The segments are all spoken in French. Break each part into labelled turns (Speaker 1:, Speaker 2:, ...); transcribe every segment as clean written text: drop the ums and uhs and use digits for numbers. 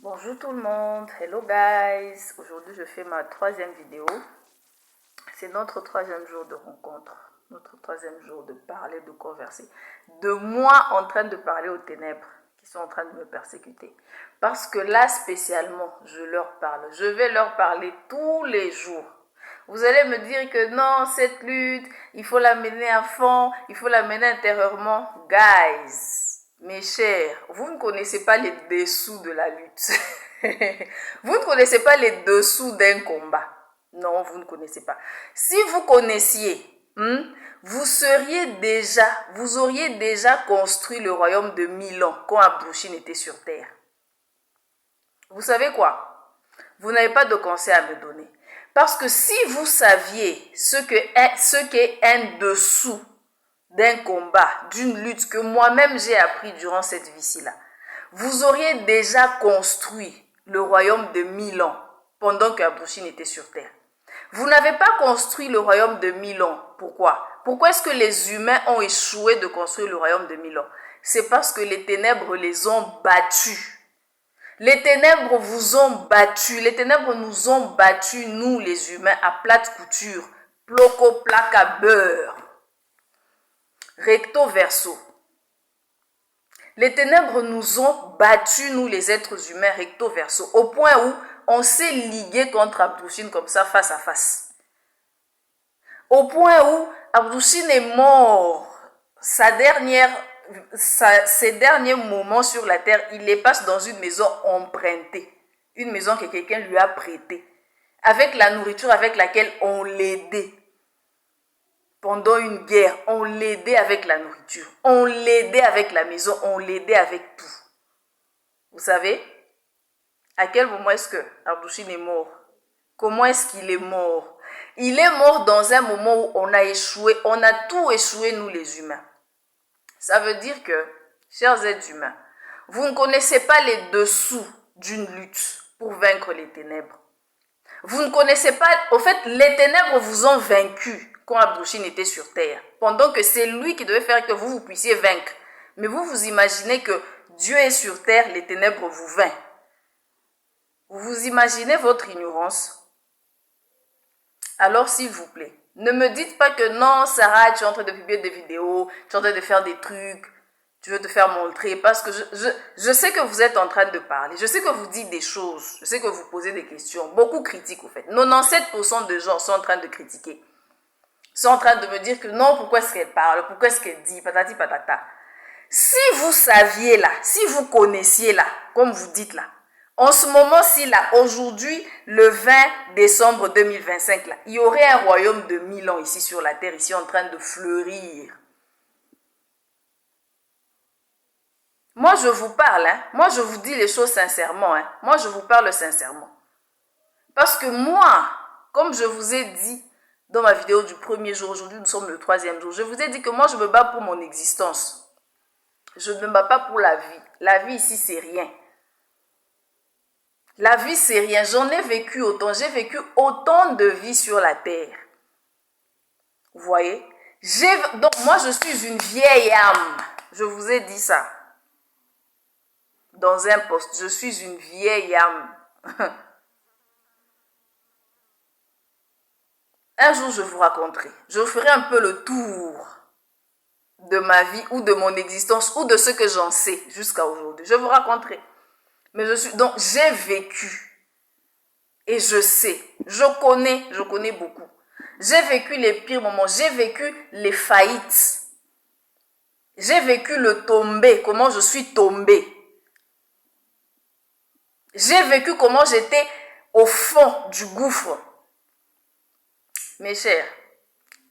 Speaker 1: Bonjour tout le monde, hello guys. Aujourd'hui je fais ma troisième vidéo. C'est notre troisième jour de rencontre, notre troisième jour de parler, de converser. De moi en train de parler aux ténèbres qui sont en train de me persécuter. Parce que là spécialement, je leur parle. Je vais leur parler tous les jours. Vous allez me dire que non, cette lutte, il faut la mener à fond, il faut la mener intérieurement. Guys, mes chers, vous ne connaissez pas les dessous de la lutte. Vous ne connaissez pas les dessous d'un combat. Non, vous ne connaissez pas. Si vous connaissiez, vous auriez déjà construit le royaume de Milan quand Abdouchine était sur terre. Vous savez quoi? Vous n'avez pas de conseil à me donner. Parce que si vous saviez ce qu'est un dessous d'un combat, d'une lutte que moi-même j'ai appris durant cette vie-ci-là, vous auriez déjà construit le royaume de Milan pendant qu'Abdouchine était sur terre. Vous n'avez pas construit le royaume de Milan. Pourquoi? Pourquoi est-ce que les humains ont échoué de construire le royaume de Milan? C'est parce que les ténèbres les ont battus. Les ténèbres vous ont battus. Les ténèbres nous ont battus, nous les humains, à plate couture. Ploco, placa, beurre. Recto, verso. Les ténèbres nous ont battus, nous les êtres humains, recto, verso. Au point où on s'est ligué contre Abdouchine comme ça, face à face. Au point où Abdouchine est mort. Ses derniers moments sur la terre, il les passe dans une maison empruntée. Une maison que quelqu'un lui a prêtée. Avec la nourriture avec laquelle on l'aidait. Pendant une guerre, on l'aidait avec la nourriture. On l'aidait avec la maison. On l'aidait avec tout. Vous savez, à quel moment est-ce que Abdouchine est mort? Comment est-ce qu'il est mort? Il est mort dans un moment où on a échoué. On a tout échoué, nous les humains. Ça veut dire que, chers êtres humains, vous ne connaissez pas les dessous d'une lutte pour vaincre les ténèbres. Vous ne connaissez pas, au fait, les ténèbres vous ont vaincu quand Abdouchine était sur terre. Pendant que c'est lui qui devait faire que vous puissiez vaincre. Mais vous vous imaginez que Dieu est sur terre, les ténèbres vous vainquent. Vous imaginez votre ignorance? Alors s'il vous plaît, ne me dites pas que non, Sarah, tu es en train de publier des vidéos, tu es en train de faire des trucs, tu veux te faire montrer, parce que je sais que vous êtes en train de parler, je sais que vous dites des choses, je sais que vous posez des questions, beaucoup critiquent au fait. 97% de gens sont en train de critiquer, sont en train de me dire que non, pourquoi est-ce qu'elle parle, pourquoi est-ce qu'elle dit, patati patata. Si vous saviez là, si vous connaissiez là, comme vous dites là, en ce moment-ci là, aujourd'hui, le 20 décembre 2025 là, il y aurait un royaume de Milan ici sur la terre, ici en train de fleurir. Moi, je vous parle, moi, je vous dis les choses sincèrement, moi, je vous parle sincèrement. Parce que moi, comme je vous ai dit dans ma vidéo du premier jour, aujourd'hui, nous sommes le troisième jour, je vous ai dit que moi, je me bats pour mon existence. Je ne me bats pas pour la vie. La vie ici, c'est rien. La vie, c'est rien. J'en ai vécu autant. J'ai vécu autant de vies sur la terre. Vous voyez? Donc, moi, je suis une vieille âme. Je vous ai dit ça. Dans un post, je suis une vieille âme. Un jour, je vous raconterai. Je ferai un peu le tour de ma vie ou de mon existence ou de ce que j'en sais jusqu'à aujourd'hui. Je vous raconterai. Mais donc j'ai vécu et je sais, je connais beaucoup. J'ai vécu les pires moments, j'ai vécu les faillites. J'ai vécu le tomber, comment je suis tombée. J'ai vécu comment j'étais au fond du gouffre. Mes chers,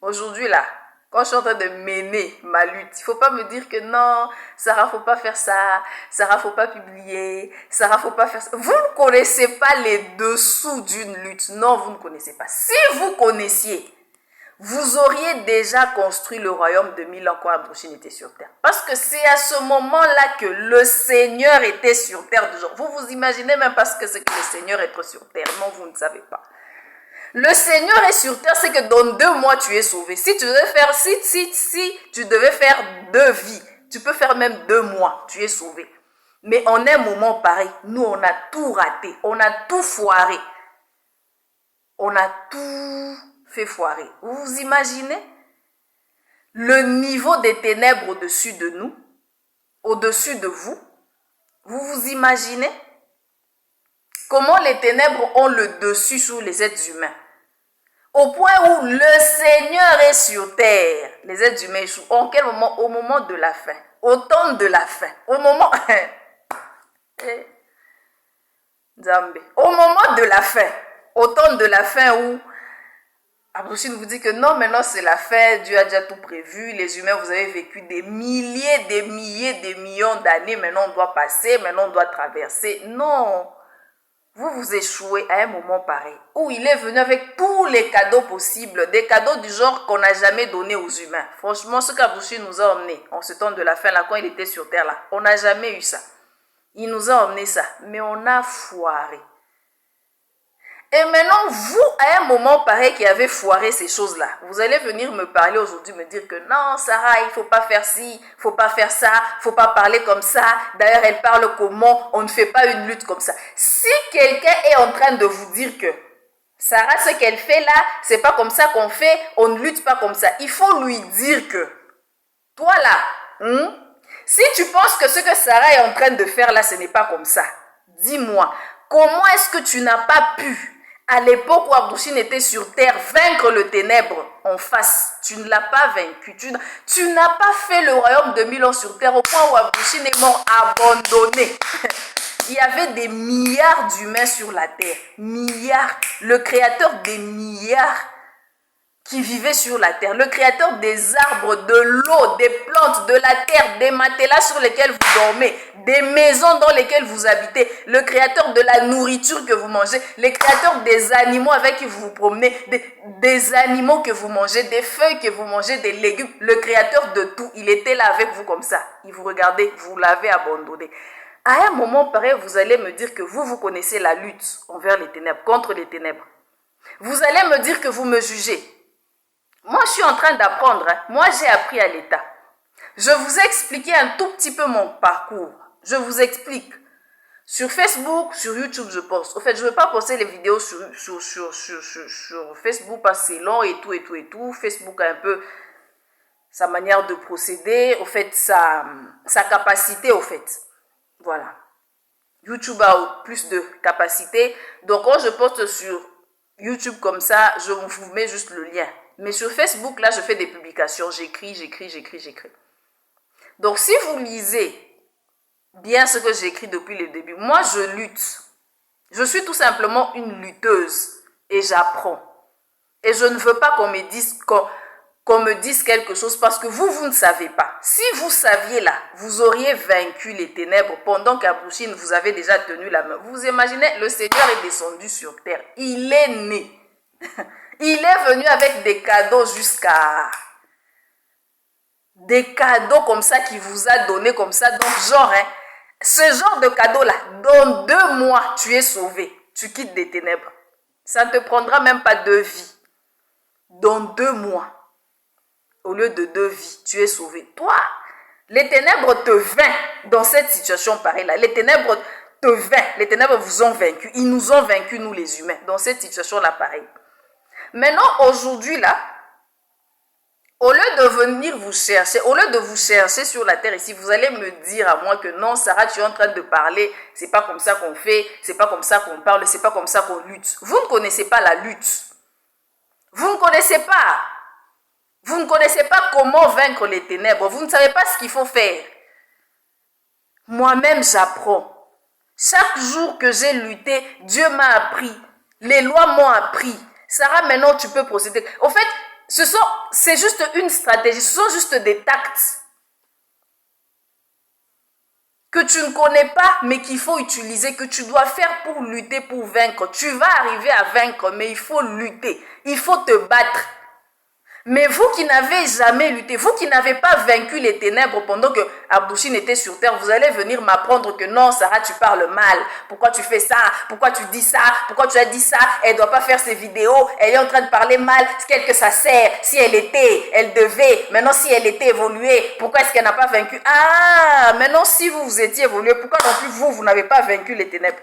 Speaker 1: aujourd'hui là, quand je suis en train de mener ma lutte, il ne faut pas me dire que non, Sarah, faut pas faire ça, Sarah, faut pas publier, Sarah, faut pas faire ça. Vous ne connaissez pas les dessous d'une lutte. Non, vous ne connaissez pas. Si vous connaissiez, vous auriez déjà construit le royaume de Milan quand Abdouchine était sur terre. Parce que c'est à ce moment-là que le Seigneur était sur terre. Vous vous imaginez même pas ce que c'est que le Seigneur être sur terre. Non, vous ne savez pas. Le Seigneur est sur terre, c'est que dans 2 mois, tu es sauvé. Si tu devais faire, si tu devais faire 2 vies, tu peux faire même 2 mois, tu es sauvé. Mais en un moment pareil, nous, on a tout raté, on a tout foiré. On a tout fait foirer. Vous vous imaginez le niveau des ténèbres au-dessus de nous, au-dessus de vous? Vous vous imaginez comment les ténèbres ont le dessus sur les êtres humains? Au point où le Seigneur est sur terre, les êtres humains échouent. En quel moment? Au moment de la fin. Au temps de la fin. Au moment... Zambé. Au moment de la fin. Au temps de la fin où Abouchine vous dit que non, maintenant c'est la fin, Dieu a déjà tout prévu, les humains, vous avez vécu des milliers, des milliers, des millions d'années, maintenant on doit passer, maintenant on doit traverser. Non, vous échouez à un moment pareil, où il est venu avec tous les cadeaux possibles, des cadeaux du genre qu'on n'a jamais donné aux humains. Franchement, ce qu'Abouchine nous a emmené en ce temps de la fin, là, quand il était sur terre, là, on n'a jamais eu ça. Il nous a emmené ça, mais on a foiré. Et maintenant, vous, à un moment pareil qui avez foiré ces choses-là, vous allez venir me parler aujourd'hui, me dire que non, Sarah, il ne faut pas faire ci, il ne faut pas faire ça, il ne faut pas parler comme ça. D'ailleurs, elle parle comment? On ne fait pas une lutte comme ça. Si quelqu'un est en train de vous dire que Sarah, ce qu'elle fait là, c'est pas comme ça qu'on fait, on ne lutte pas comme ça. Il faut lui dire que, toi là, si tu penses que ce que Sarah est en train de faire là, ce n'est pas comme ça, dis-moi, comment est-ce que tu n'as pas pu, à l'époque où Abouchine était sur terre, vaincre le ténèbre en face? Tu ne l'as pas vaincu. Tu n'as pas fait le royaume de 1000 ans sur terre au point où Abouchine est mort abandonné. Il y avait des milliards d'humains sur la terre. Milliards. Le créateur des milliards qui vivaient sur la terre. Le créateur des arbres, de l'eau, des plantes, de la terre, des matelas sur lesquels vous dormez, des maisons dans lesquelles vous habitez, le créateur de la nourriture que vous mangez, le créateur des animaux avec qui vous vous promenez, des animaux que vous mangez, des feuilles que vous mangez, des légumes, le créateur de tout, il était là avec vous comme ça. Il vous regardait, vous l'avez abandonné. À un moment pareil, vous allez me dire que vous connaissez la lutte envers les ténèbres, contre les ténèbres. Vous allez me dire que vous me jugez. Moi, je suis en train d'apprendre. Moi, j'ai appris à l'État. Je vous ai expliqué un tout petit peu mon parcours. Je vous explique. Sur Facebook, sur YouTube, je poste. Au fait, je ne veux pas poster les vidéos sur Facebook parce que c'est long et tout. Facebook a un peu sa manière de procéder. Au fait, sa capacité, au fait. Voilà. YouTube a plus de capacité. Donc, quand je poste sur YouTube comme ça, je vous mets juste le lien. Mais sur Facebook, là, je fais des publications. J'écris. Donc, si vous lisez bien ce que j'écris depuis le début, moi, je lutte. Je suis tout simplement une lutteuse. Et j'apprends. Et je ne veux pas qu'on me dise quelque chose parce que vous ne savez pas. Si vous saviez là, vous auriez vaincu les ténèbres pendant qu'Abouchine vous avez déjà tenu la main. Vous imaginez, le Seigneur est descendu sur terre. Il est né. Il est venu avec des cadeaux jusqu'à... Des cadeaux comme ça qu'il vous a donné comme ça. Donc genre, ce genre de cadeau-là, dans 2 mois, tu es sauvé. Tu quittes des ténèbres. Ça ne te prendra même pas 2 vies. Dans 2 mois, au lieu de 2 vies, tu es sauvé. Toi, les ténèbres te vainquent dans cette situation pareille-là. Les ténèbres te vainquent. Les ténèbres vous ont vaincu. Ils nous ont vaincus, nous les humains, dans cette situation-là pareille. Maintenant, aujourd'hui, là, au lieu de venir vous chercher, au lieu de vous chercher sur la terre ici, vous allez me dire à moi que non, Sarah, tu es en train de parler, c'est pas comme ça qu'on fait, c'est pas comme ça qu'on parle, c'est pas comme ça qu'on lutte. Vous ne connaissez pas la lutte. Vous ne connaissez pas. Vous ne connaissez pas comment vaincre les ténèbres. Vous ne savez pas ce qu'il faut faire. Moi-même, j'apprends. Chaque jour que j'ai lutté, Dieu m'a appris. Les lois m'ont appris. Sarah, maintenant, tu peux procéder. Au fait, c'est juste une stratégie. Ce sont juste des tactes que tu ne connais pas, mais qu'il faut utiliser, que tu dois faire pour lutter, pour vaincre. Tu vas arriver à vaincre, mais il faut lutter. Il faut te battre. Mais vous qui n'avez jamais lutté, vous qui n'avez pas vaincu les ténèbres pendant que Abdou-Chine était sur terre, vous allez venir m'apprendre que non, Sarah, tu parles mal. Pourquoi tu fais ça? Pourquoi tu dis ça? Pourquoi tu as dit ça? Elle ne doit pas faire ses vidéos. Elle est en train de parler mal. Qu'est-ce que ça sert? Si elle était, elle devait. Maintenant, si elle était évoluée, pourquoi est-ce qu'elle n'a pas vaincu? Ah, maintenant, si vous étiez évolué, pourquoi non plus vous n'avez pas vaincu les ténèbres?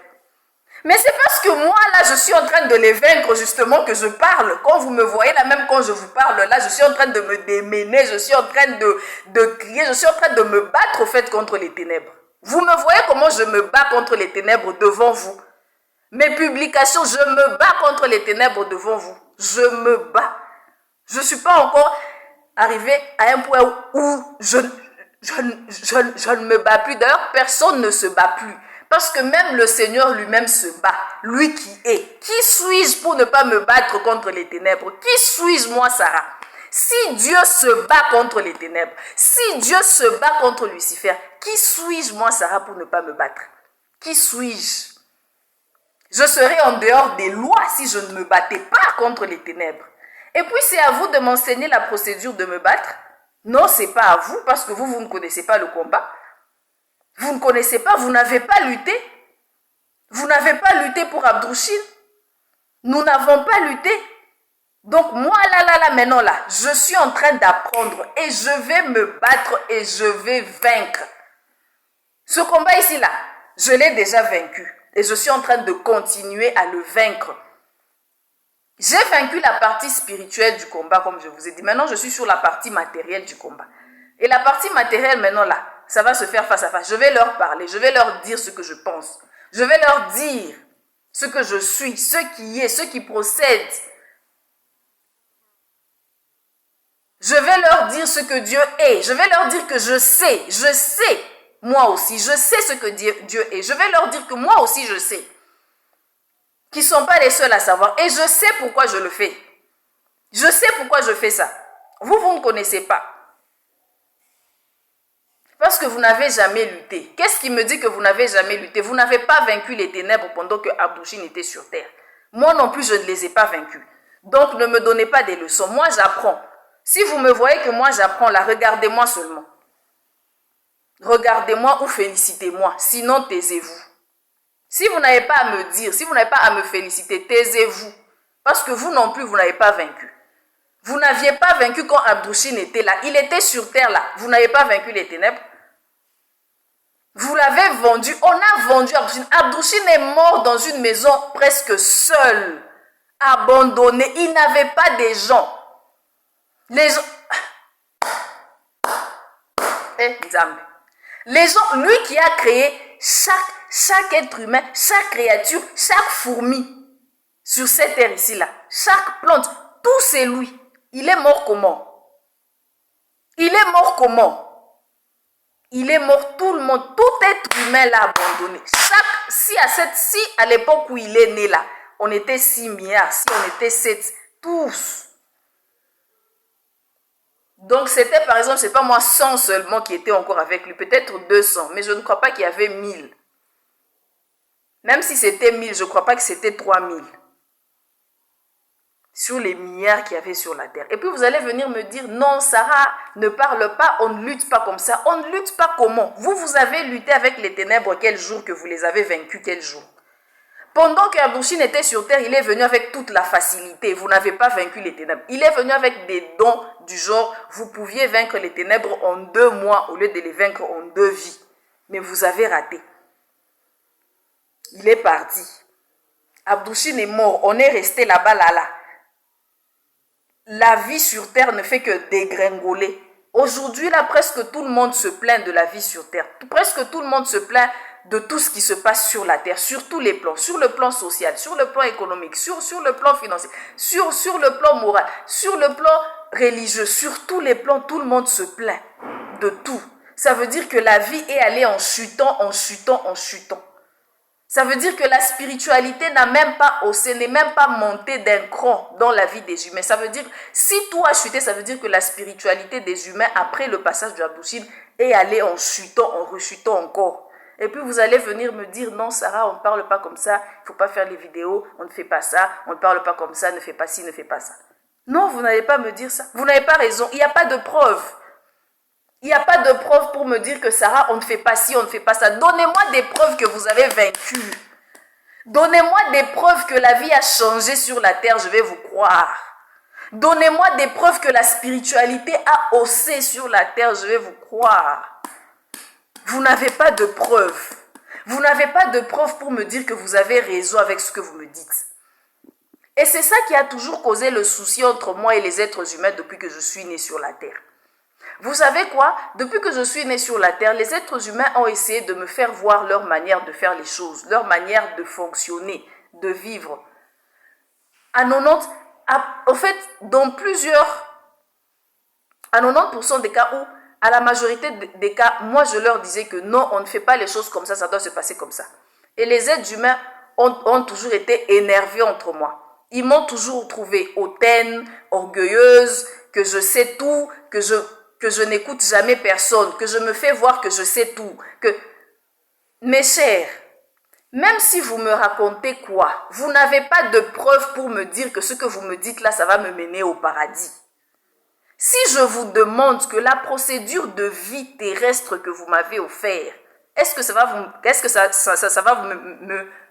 Speaker 1: Mais c'est parce que moi, là, je suis en train de les vaincre, justement, que je parle. Quand vous me voyez, là, même quand je vous parle, là, je suis en train de me démener, je suis en train de crier, je suis en train de me battre, au fait, contre les ténèbres. Vous me voyez comment je me bats contre les ténèbres devant vous. Mes publications, je me bats contre les ténèbres devant vous. Je me bats. Je ne suis pas encore arrivé à un point où je ne me bats plus. D'ailleurs, personne ne se bat plus. Parce que même le Seigneur lui-même se bat. Lui qui est. Qui suis-je pour ne pas me battre contre les ténèbres? Qui suis-je, moi, Sarah? Si Dieu se bat contre les ténèbres, si Dieu se bat contre Lucifer, qui suis-je, moi, Sarah, pour ne pas me battre? Qui suis-je? Je serais en dehors des lois si je ne me battais pas contre les ténèbres. Et puis, c'est à vous de m'enseigner la procédure de me battre. Non, ce n'est pas à vous, parce que vous ne connaissez pas le combat. Vous ne connaissez pas, vous n'avez pas lutté. Vous n'avez pas lutté pour Abdou-Chine. Nous n'avons pas lutté. Donc moi, là, maintenant, là, je suis en train d'apprendre et je vais me battre et je vais vaincre. Ce combat ici, là, je l'ai déjà vaincu et je suis en train de continuer à le vaincre. J'ai vaincu la partie spirituelle du combat, comme je vous ai dit. Maintenant, je suis sur la partie matérielle du combat. Et la partie matérielle, maintenant, là, ça va se faire face à face. Je vais leur parler, je vais leur dire ce que je pense. Je vais leur dire ce que je suis, ce qui est, ce qui procède. Je vais leur dire ce que Dieu est. Je vais leur dire que je sais, moi aussi, je sais ce que Dieu est. Je vais leur dire que moi aussi, je sais. Qu'ils ne sont pas les seuls à savoir. Et je sais pourquoi je le fais. Je sais pourquoi je fais ça. Vous ne connaissez pas. Parce que vous n'avez jamais lutté. Qu'est-ce qui me dit que vous n'avez jamais lutté? Vous n'avez pas vaincu les ténèbres pendant que Abdou-Chine était sur terre. Moi non plus, je ne les ai pas vaincus. Donc, ne me donnez pas des leçons. Moi, j'apprends. Si vous me voyez que moi, j'apprends là, regardez-moi seulement. Regardez-moi ou félicitez-moi. Sinon, taisez-vous. Si vous n'avez pas à me dire, si vous n'avez pas à me féliciter, taisez-vous. Parce que vous non plus, vous n'avez pas vaincu. Vous n'aviez pas vaincu quand Abdou-Chine était là. Il était sur terre là. Vous n'avez pas vaincu les ténèbres. Vous l'avez vendu. On a vendu Abdou-Chine. Abdou-Chine est mort dans une maison presque seul. Abandonné. Il n'avait pas de gens. Les gens... Les gens, lui qui a créé chaque être humain, chaque créature, chaque fourmi sur cette terre ici-là, chaque plante, tout c'est lui. Il est mort comment? Il est mort comment? Il est mort, tout le monde, tout être humain l'a abandonné. Si à l'époque où il est né là, on était 6 milliards, si on était 7, tous. Donc c'était par exemple, c'est pas moi 100 seulement qui étaient encore avec lui, peut-être 200, mais je ne crois pas qu'il y avait 1000. Même si c'était 1000, je ne crois pas que c'était 3000. Sur les milliards qu'il y avait sur la terre. Et puis vous allez venir me dire, non Sarah, ne parle pas, on ne lutte pas comme ça. On ne lutte pas comment? Vous avez lutté avec les ténèbres quel jour que vous les avez vaincus, quel jour? Pendant qu'Abdou-Chine était sur terre, il est venu avec toute la facilité. Vous n'avez pas vaincu les ténèbres. Il est venu avec des dons du genre, vous pouviez vaincre les ténèbres en 2 mois au lieu de les vaincre en 2 vies. Mais vous avez raté. Il est parti. Abdou-Chine est mort. On est resté là-bas, là. La vie sur terre ne fait que dégringoler. Aujourd'hui, là, presque tout le monde se plaint de la vie sur terre. Presque tout le monde se plaint de tout ce qui se passe sur la terre, sur tous les plans, sur le plan social, sur le plan économique, sur le plan financier, sur le plan moral, sur le plan religieux, sur tous les plans, tout le monde se plaint de tout. Ça veut dire que la vie est allée en chutant, en chutant, en chutant. Ça veut dire que la spiritualité n'a même pas haussé, n'est même pas montée d'un cran dans la vie des humains. Ça veut dire, si tout a chuté, ça veut dire que la spiritualité des humains, après le passage de Abdou-Chine, est allée en chutant, en rechutant encore. Et puis vous allez venir me dire, non Sarah, on ne parle pas comme ça, il ne faut pas faire les vidéos, on ne fait pas ça, on ne parle pas comme ça, ne fais pas ci, ne fais pas ça. Non, vous n'allez pas me dire ça. Vous n'avez pas raison. Il n'y a pas de preuve. Il n'y a pas de preuve pour me dire que Sarah, on ne fait pas ci, on ne fait pas ça. Donnez-moi des preuves que vous avez vaincu. Donnez-moi des preuves que la vie a changé sur la terre, je vais vous croire. Donnez-moi des preuves que la spiritualité a haussé sur la terre, je vais vous croire. Vous n'avez pas de preuves. Vous n'avez pas de preuves pour me dire que vous avez raison avec ce que vous me dites. Et c'est ça qui a toujours causé le souci entre moi et les êtres humains depuis que je suis née sur la terre. Vous savez quoi? Depuis que je suis née sur la terre, les êtres humains ont essayé de me faire voir leur manière de faire les choses, leur manière de fonctionner, de vivre. À 90, en fait, dans à 90% des cas où, à la majorité des cas, moi je leur disais que non, on ne fait pas les choses comme ça doit se passer comme ça. Et les êtres humains ont toujours été énervés entre moi. Ils m'ont toujours trouvée hautaine, orgueilleuse, que je sais tout, que je n'écoute jamais personne, que je me fais voir que je sais tout. Mes chers, même si vous me racontez quoi, vous n'avez pas de preuve pour me dire que ce que vous me dites là, ça va me mener au paradis. Si je vous demande que la procédure de vie terrestre que vous m'avez offert, est-ce que ça va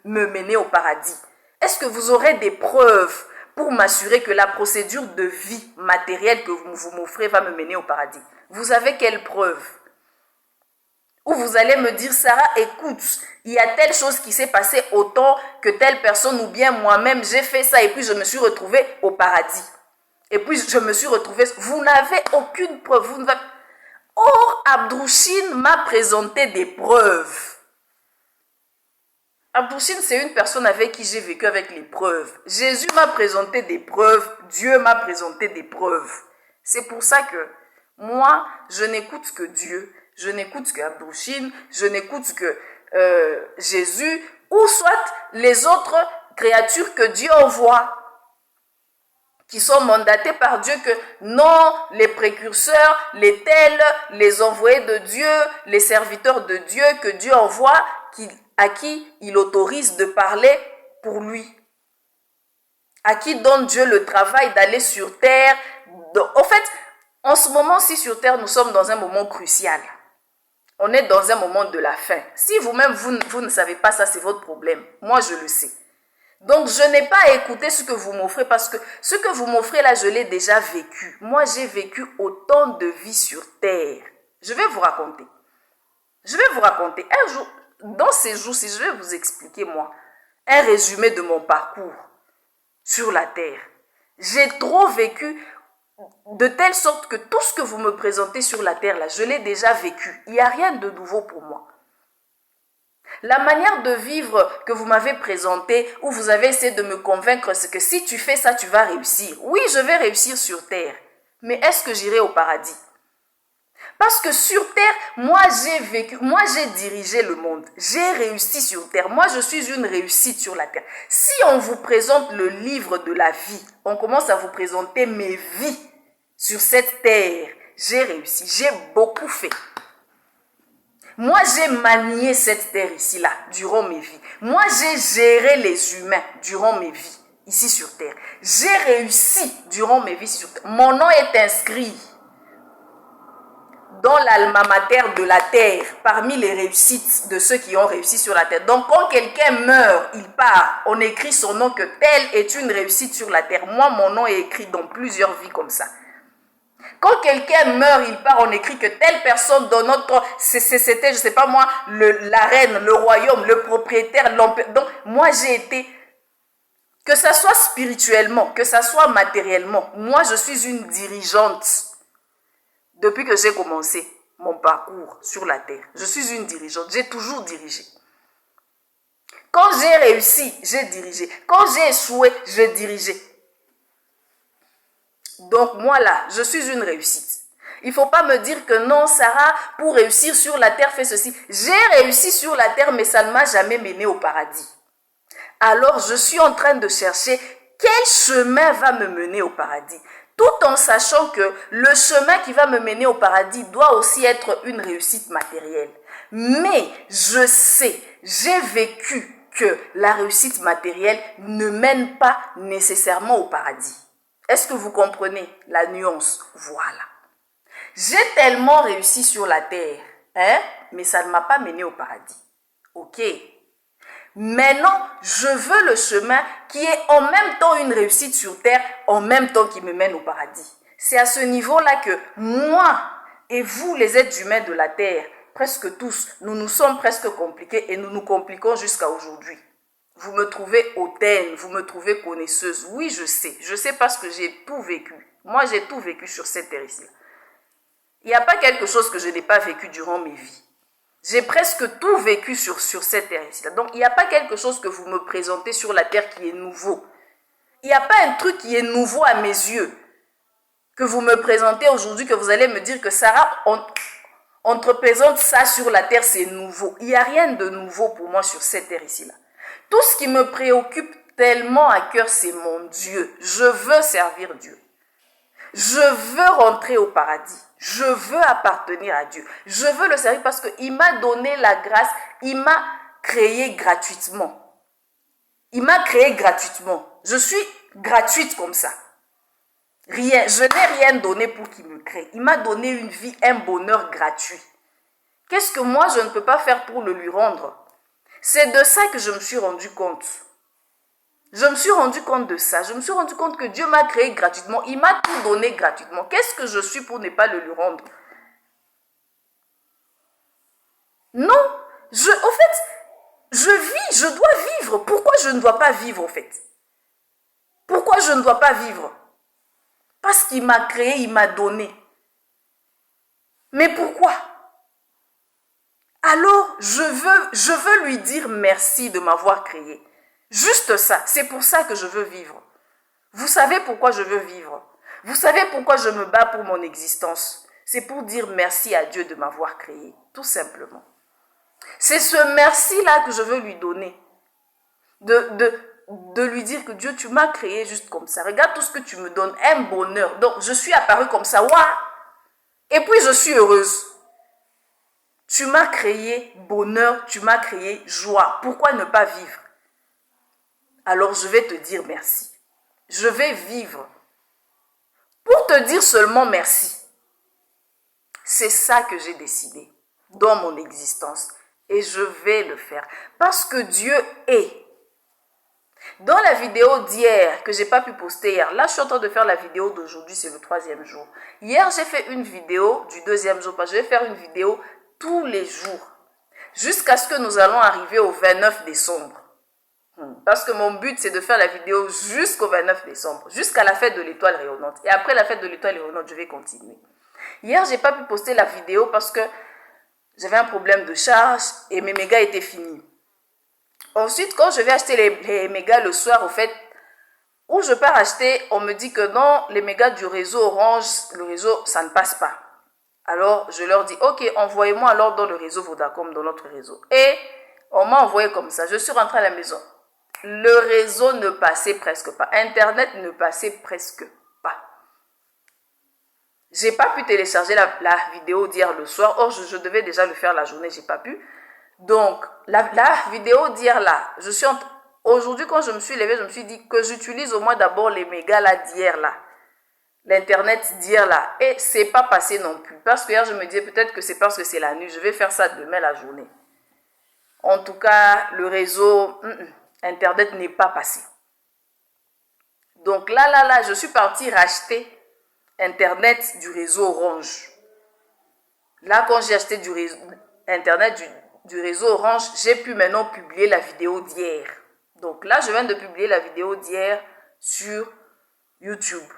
Speaker 1: me mener au paradis? Est-ce que vous aurez des preuves pour m'assurer que la procédure de vie matérielle que vous m'offrez va me mener au paradis? Vous avez quelle preuve? Ou vous allez me dire, Sarah, écoute, il y a telle chose qui s'est passée autant que telle personne, ou bien moi-même, j'ai fait ça et puis je me suis retrouvée au paradis. Et puis je me suis retrouvée... Vous n'avez aucune preuve. Or, Abdrouchine m'a présenté des preuves. Abdrouchine, c'est une personne avec qui j'ai vécu avec les preuves. Jésus m'a présenté des preuves. Dieu m'a présenté des preuves. C'est pour ça que moi, je n'écoute que Dieu. Je n'écoute que Abdrouchine. Je n'écoute que Jésus. Ou soit les autres créatures que Dieu envoie, qui sont mandatés par Dieu, que non, les précurseurs, les tels, les envoyés de Dieu, les serviteurs de Dieu que Dieu envoie, à qui il autorise de parler pour lui, à qui donne Dieu le travail d'aller sur terre. En fait, en ce moment-ci sur terre, nous sommes dans un moment crucial. On est dans un moment de la fin. Si vous-même, vous ne savez pas ça, c'est votre problème. Moi, je le sais. Donc, je n'ai pas à écouter ce que vous m'offrez parce que ce que vous m'offrez là, je l'ai déjà vécu. Moi, j'ai vécu autant de vies sur terre. Je vais vous raconter. Un jour, dans ces jours-ci, je vais vous expliquer, moi, un résumé de mon parcours sur la terre. J'ai trop vécu de telle sorte que tout ce que vous me présentez sur la terre là, je l'ai déjà vécu. Il n'y a rien de nouveau pour moi. La manière de vivre que vous m'avez présentée, où vous avez essayé de me convaincre, c'est que si tu fais ça, tu vas réussir. Oui, je vais réussir sur terre. Mais est-ce que j'irai au paradis? Parce que sur terre, moi j'ai dirigé le monde. J'ai réussi sur terre. Moi, je suis une réussite sur la terre. Si on vous présente le livre de la vie, on commence à vous présenter mes vies sur cette terre. J'ai réussi, j'ai beaucoup fait. Moi, j'ai manié cette terre ici-là, durant mes vies. Moi, j'ai géré les humains durant mes vies, ici sur terre. J'ai réussi durant mes vies sur terre. Mon nom est inscrit dans l'alma mater de la terre, parmi les réussites de ceux qui ont réussi sur la terre. Donc, quand quelqu'un meurt, il part, on écrit son nom que tel est une réussite sur la terre. Moi, mon nom est écrit dans plusieurs vies comme ça. Quand quelqu'un meurt, il part, on écrit que telle personne dans notre... C'était, je ne sais pas moi, la reine, le royaume, le propriétaire, l'empire. Donc, moi, j'ai été... Que ça soit spirituellement, que ça soit matériellement, moi, je suis une dirigeante. Depuis que j'ai commencé mon parcours sur la terre, je suis une dirigeante. J'ai toujours dirigé. Quand j'ai réussi, j'ai dirigé. Quand j'ai échoué, j'ai dirigé. Donc moi là, je suis une réussite. Il ne faut pas me dire que non, Sarah, pour réussir sur la terre, fais ceci. J'ai réussi sur la terre, mais ça ne m'a jamais mené au paradis. Alors je suis en train de chercher quel chemin va me mener au paradis. Tout en sachant que le chemin qui va me mener au paradis doit aussi être une réussite matérielle. Mais je sais, j'ai vécu que la réussite matérielle ne mène pas nécessairement au paradis. Est-ce que vous comprenez la nuance? Voilà. J'ai tellement réussi sur la terre, hein, mais ça ne m'a pas mené au paradis. Ok. Maintenant, je veux le chemin qui est en même temps une réussite sur terre, en même temps qui me mène au paradis. C'est à ce niveau-là que moi et vous, les êtres humains de la terre, presque tous, nous nous sommes presque compliqués et nous nous compliquons jusqu'à aujourd'hui. Vous me trouvez hautaine, vous me trouvez connaisseuse. Oui, je sais parce que j'ai tout vécu. Moi, j'ai tout vécu sur cette terre ici. Il n'y a pas quelque chose que je n'ai pas vécu durant mes vies. J'ai presque tout vécu sur cette terre ici. Donc, il n'y a pas quelque chose que vous me présentez sur la terre qui est nouveau. Il n'y a pas un truc qui est nouveau à mes yeux que vous me présentez aujourd'hui, que vous allez me dire que Sarah, on te présente ça sur la terre, c'est nouveau. Il n'y a rien de nouveau pour moi sur cette terre ici-là. Tout ce qui me préoccupe tellement à cœur, c'est mon Dieu. Je veux servir Dieu. Je veux rentrer au paradis. Je veux appartenir à Dieu. Je veux le servir parce qu'il m'a donné la grâce. Il m'a créé gratuitement. Il m'a créé gratuitement. Je suis gratuite comme ça. Rien. Je n'ai rien donné pour qu'il me crée. Il m'a donné une vie, un bonheur gratuit. Qu'est-ce que moi je ne peux pas faire pour le lui rendre? C'est de ça que je me suis rendu compte. Je me suis rendu compte de ça. Je me suis rendu compte que Dieu m'a créé gratuitement. Il m'a tout donné gratuitement. Qu'est-ce que je suis pour ne pas le lui rendre? Non. Au fait, je vis, je dois vivre. Pourquoi je ne dois pas vivre, au fait? Pourquoi je ne dois pas vivre? Parce qu'il m'a créé, il m'a donné. Mais pourquoi? Alors, je veux lui dire merci de m'avoir créé. Juste ça, c'est pour ça que je veux vivre. Vous savez pourquoi je veux vivre? Vous savez pourquoi je me bats pour mon existence? C'est pour dire merci à Dieu de m'avoir créé, tout simplement. C'est ce merci-là que je veux lui donner. De lui dire que Dieu, tu m'as créé juste comme ça. Regarde tout ce que tu me donnes, un bonheur. Donc, je suis apparue comme ça, waouh! Et puis, je suis heureuse. Tu m'as créé bonheur, tu m'as créé joie. Pourquoi ne pas vivre? Alors je vais te dire merci. Je vais vivre pour te dire seulement merci. C'est ça que j'ai décidé dans mon existence et je vais le faire parce que Dieu est. Dans la vidéo d'hier que j'ai pas pu poster hier, là je suis en train de faire la vidéo d'aujourd'hui, c'est le 3e jour. Hier j'ai fait une vidéo du 2e jour, parce que je vais faire une vidéo tous les jours jusqu'à ce que nous allons arriver au 29 décembre. Parce que mon but, c'est de faire la vidéo jusqu'au 29 décembre, jusqu'à la fête de l'étoile rayonnante. Et après la fête de l'étoile rayonnante, je vais continuer. Hier, je n'ai pas pu poster la vidéo parce que j'avais un problème de charge et mes mégas étaient finis. Ensuite, quand je vais acheter les mégas le soir, au fait, où je pars acheter, on me dit que non, les mégas du réseau Orange, le réseau, ça ne passe pas. Alors, je leur dis, ok, envoyez-moi alors dans le réseau Vodacom, dans notre réseau. Et on m'a envoyé comme ça. Je suis rentrée à la maison. Le réseau ne passait presque pas. Internet ne passait presque pas. J'ai pas pu télécharger la vidéo d'hier le soir. Or, je devais déjà le faire la journée, j'ai pas pu. Donc, la vidéo d'hier là, aujourd'hui quand je me suis levée, je me suis dit que j'utilise au moins d'abord les mégas là d'hier là. L'internet d'hier là. Et c'est pas passé non plus. Parce que hier, je me disais peut-être que c'est parce que c'est la nuit. Je vais faire ça demain la journée. En tout cas, le réseau... Internet n'est pas passé. Donc là, je suis partie racheter Internet du réseau Orange. Là, quand j'ai acheté Internet du réseau Orange, j'ai pu maintenant publier la vidéo d'hier. Donc là, je viens de publier la vidéo d'hier sur YouTube.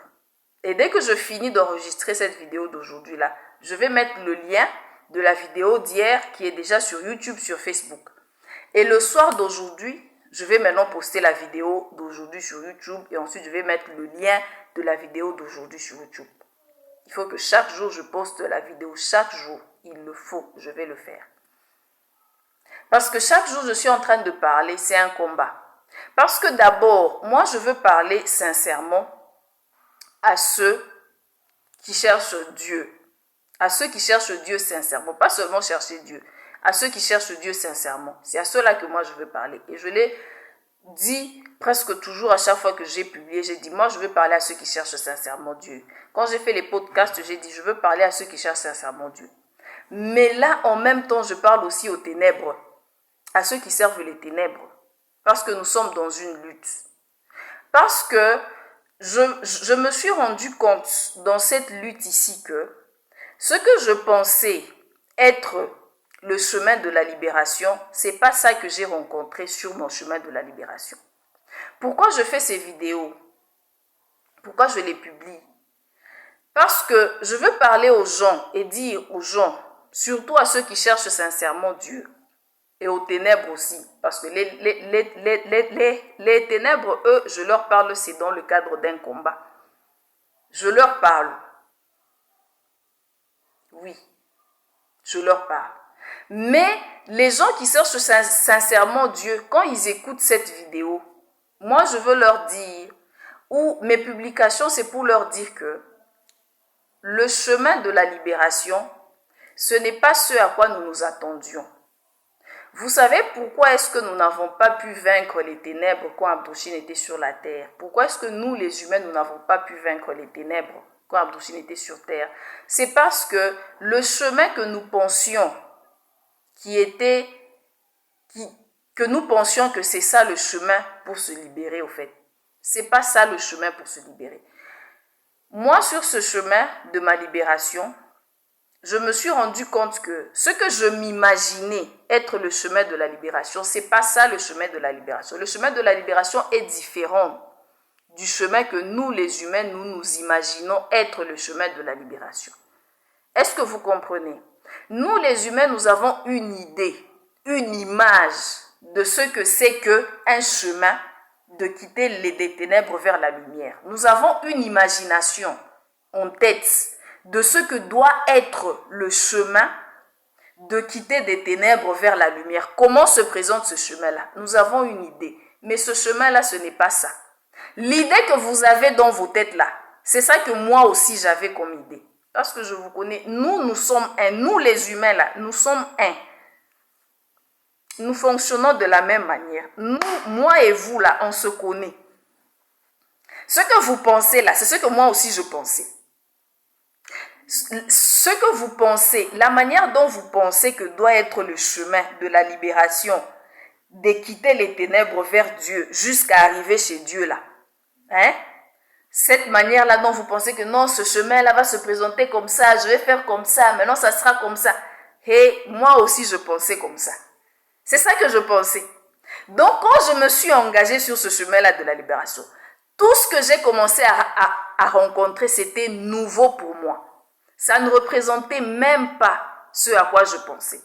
Speaker 1: Et dès que je finis d'enregistrer cette vidéo d'aujourd'hui là, je vais mettre le lien de la vidéo d'hier qui est déjà sur YouTube, sur Facebook. Et le soir d'aujourd'hui, je vais maintenant poster la vidéo d'aujourd'hui sur YouTube et ensuite je vais mettre le lien de la vidéo d'aujourd'hui sur YouTube. Il faut que chaque jour je poste la vidéo, chaque jour, il le faut, je vais le faire. Parce que chaque jour je suis en train de parler, c'est un combat. Parce que d'abord, moi je veux parler sincèrement à ceux qui cherchent Dieu. À ceux qui cherchent Dieu sincèrement, pas seulement chercher Dieu. À ceux qui cherchent Dieu sincèrement. C'est à ceux-là que moi je veux parler. Et je l'ai dit presque toujours à chaque fois que j'ai publié, j'ai dit, moi je veux parler à ceux qui cherchent sincèrement Dieu. Quand j'ai fait les podcasts, j'ai dit, je veux parler à ceux qui cherchent sincèrement Dieu. Mais là, en même temps, je parle aussi aux ténèbres, à ceux qui servent les ténèbres, parce que nous sommes dans une lutte. Parce que je me suis rendu compte dans cette lutte ici que ce que je pensais être le chemin de la libération, c'est pas ça que j'ai rencontré sur mon chemin de la libération. Pourquoi je fais ces vidéos? Pourquoi je les publie? Parce que je veux parler aux gens et dire aux gens, surtout à ceux qui cherchent sincèrement Dieu, et aux ténèbres aussi, parce que les ténèbres, eux, je leur parle, c'est dans le cadre d'un combat. Je leur parle. Oui, je leur parle. Mais les gens qui cherchent sincèrement Dieu, quand ils écoutent cette vidéo, moi je veux leur dire, ou mes publications, c'est pour leur dire que le chemin de la libération, ce n'est pas ce à quoi nous nous attendions. Vous savez pourquoi est-ce que nous n'avons pas pu vaincre les ténèbres quand Abdou-Chine était sur la terre? Pourquoi est-ce que nous, les humains, nous n'avons pas pu vaincre les ténèbres quand Abdou-Chine était sur terre? C'est parce que le chemin que nous pensions, que nous pensions que c'est ça le chemin pour se libérer, au fait. C'est pas ça le chemin pour se libérer. Moi, sur ce chemin de ma libération, je me suis rendu compte que ce que je m'imaginais être le chemin de la libération, c'est pas ça le chemin de la libération. Le chemin de la libération est différent du chemin que nous, les humains, nous imaginons être le chemin de la libération. Est-ce que vous comprenez? Nous, les humains, nous avons une idée, une image de ce que c'est qu'un chemin de quitter les ténèbres vers la lumière. Nous avons une imagination en tête de ce que doit être le chemin de quitter des ténèbres vers la lumière. Comment se présente ce chemin-là? Nous avons une idée, mais ce chemin-là, ce n'est pas ça. L'idée que vous avez dans vos têtes là, c'est ça que moi aussi j'avais comme idée. Parce que je vous connais, nous sommes un. Nous les humains là, nous sommes un. Nous fonctionnons de la même manière. Nous, moi et vous là, on se connaît. Ce que vous pensez là, c'est ce que moi aussi je pensais. Ce que vous pensez, la manière dont vous pensez que doit être le chemin de la libération, de quitter les ténèbres vers Dieu jusqu'à arriver chez Dieu là. Hein? Cette manière-là dont vous pensez que non, ce chemin-là va se présenter comme ça, je vais faire comme ça, maintenant ça sera comme ça. Et moi aussi je pensais comme ça. C'est ça que je pensais. Donc quand je me suis engagée sur ce chemin-là de la libération, tout ce que j'ai commencé à rencontrer, c'était nouveau pour moi. Ça ne représentait même pas ce à quoi je pensais.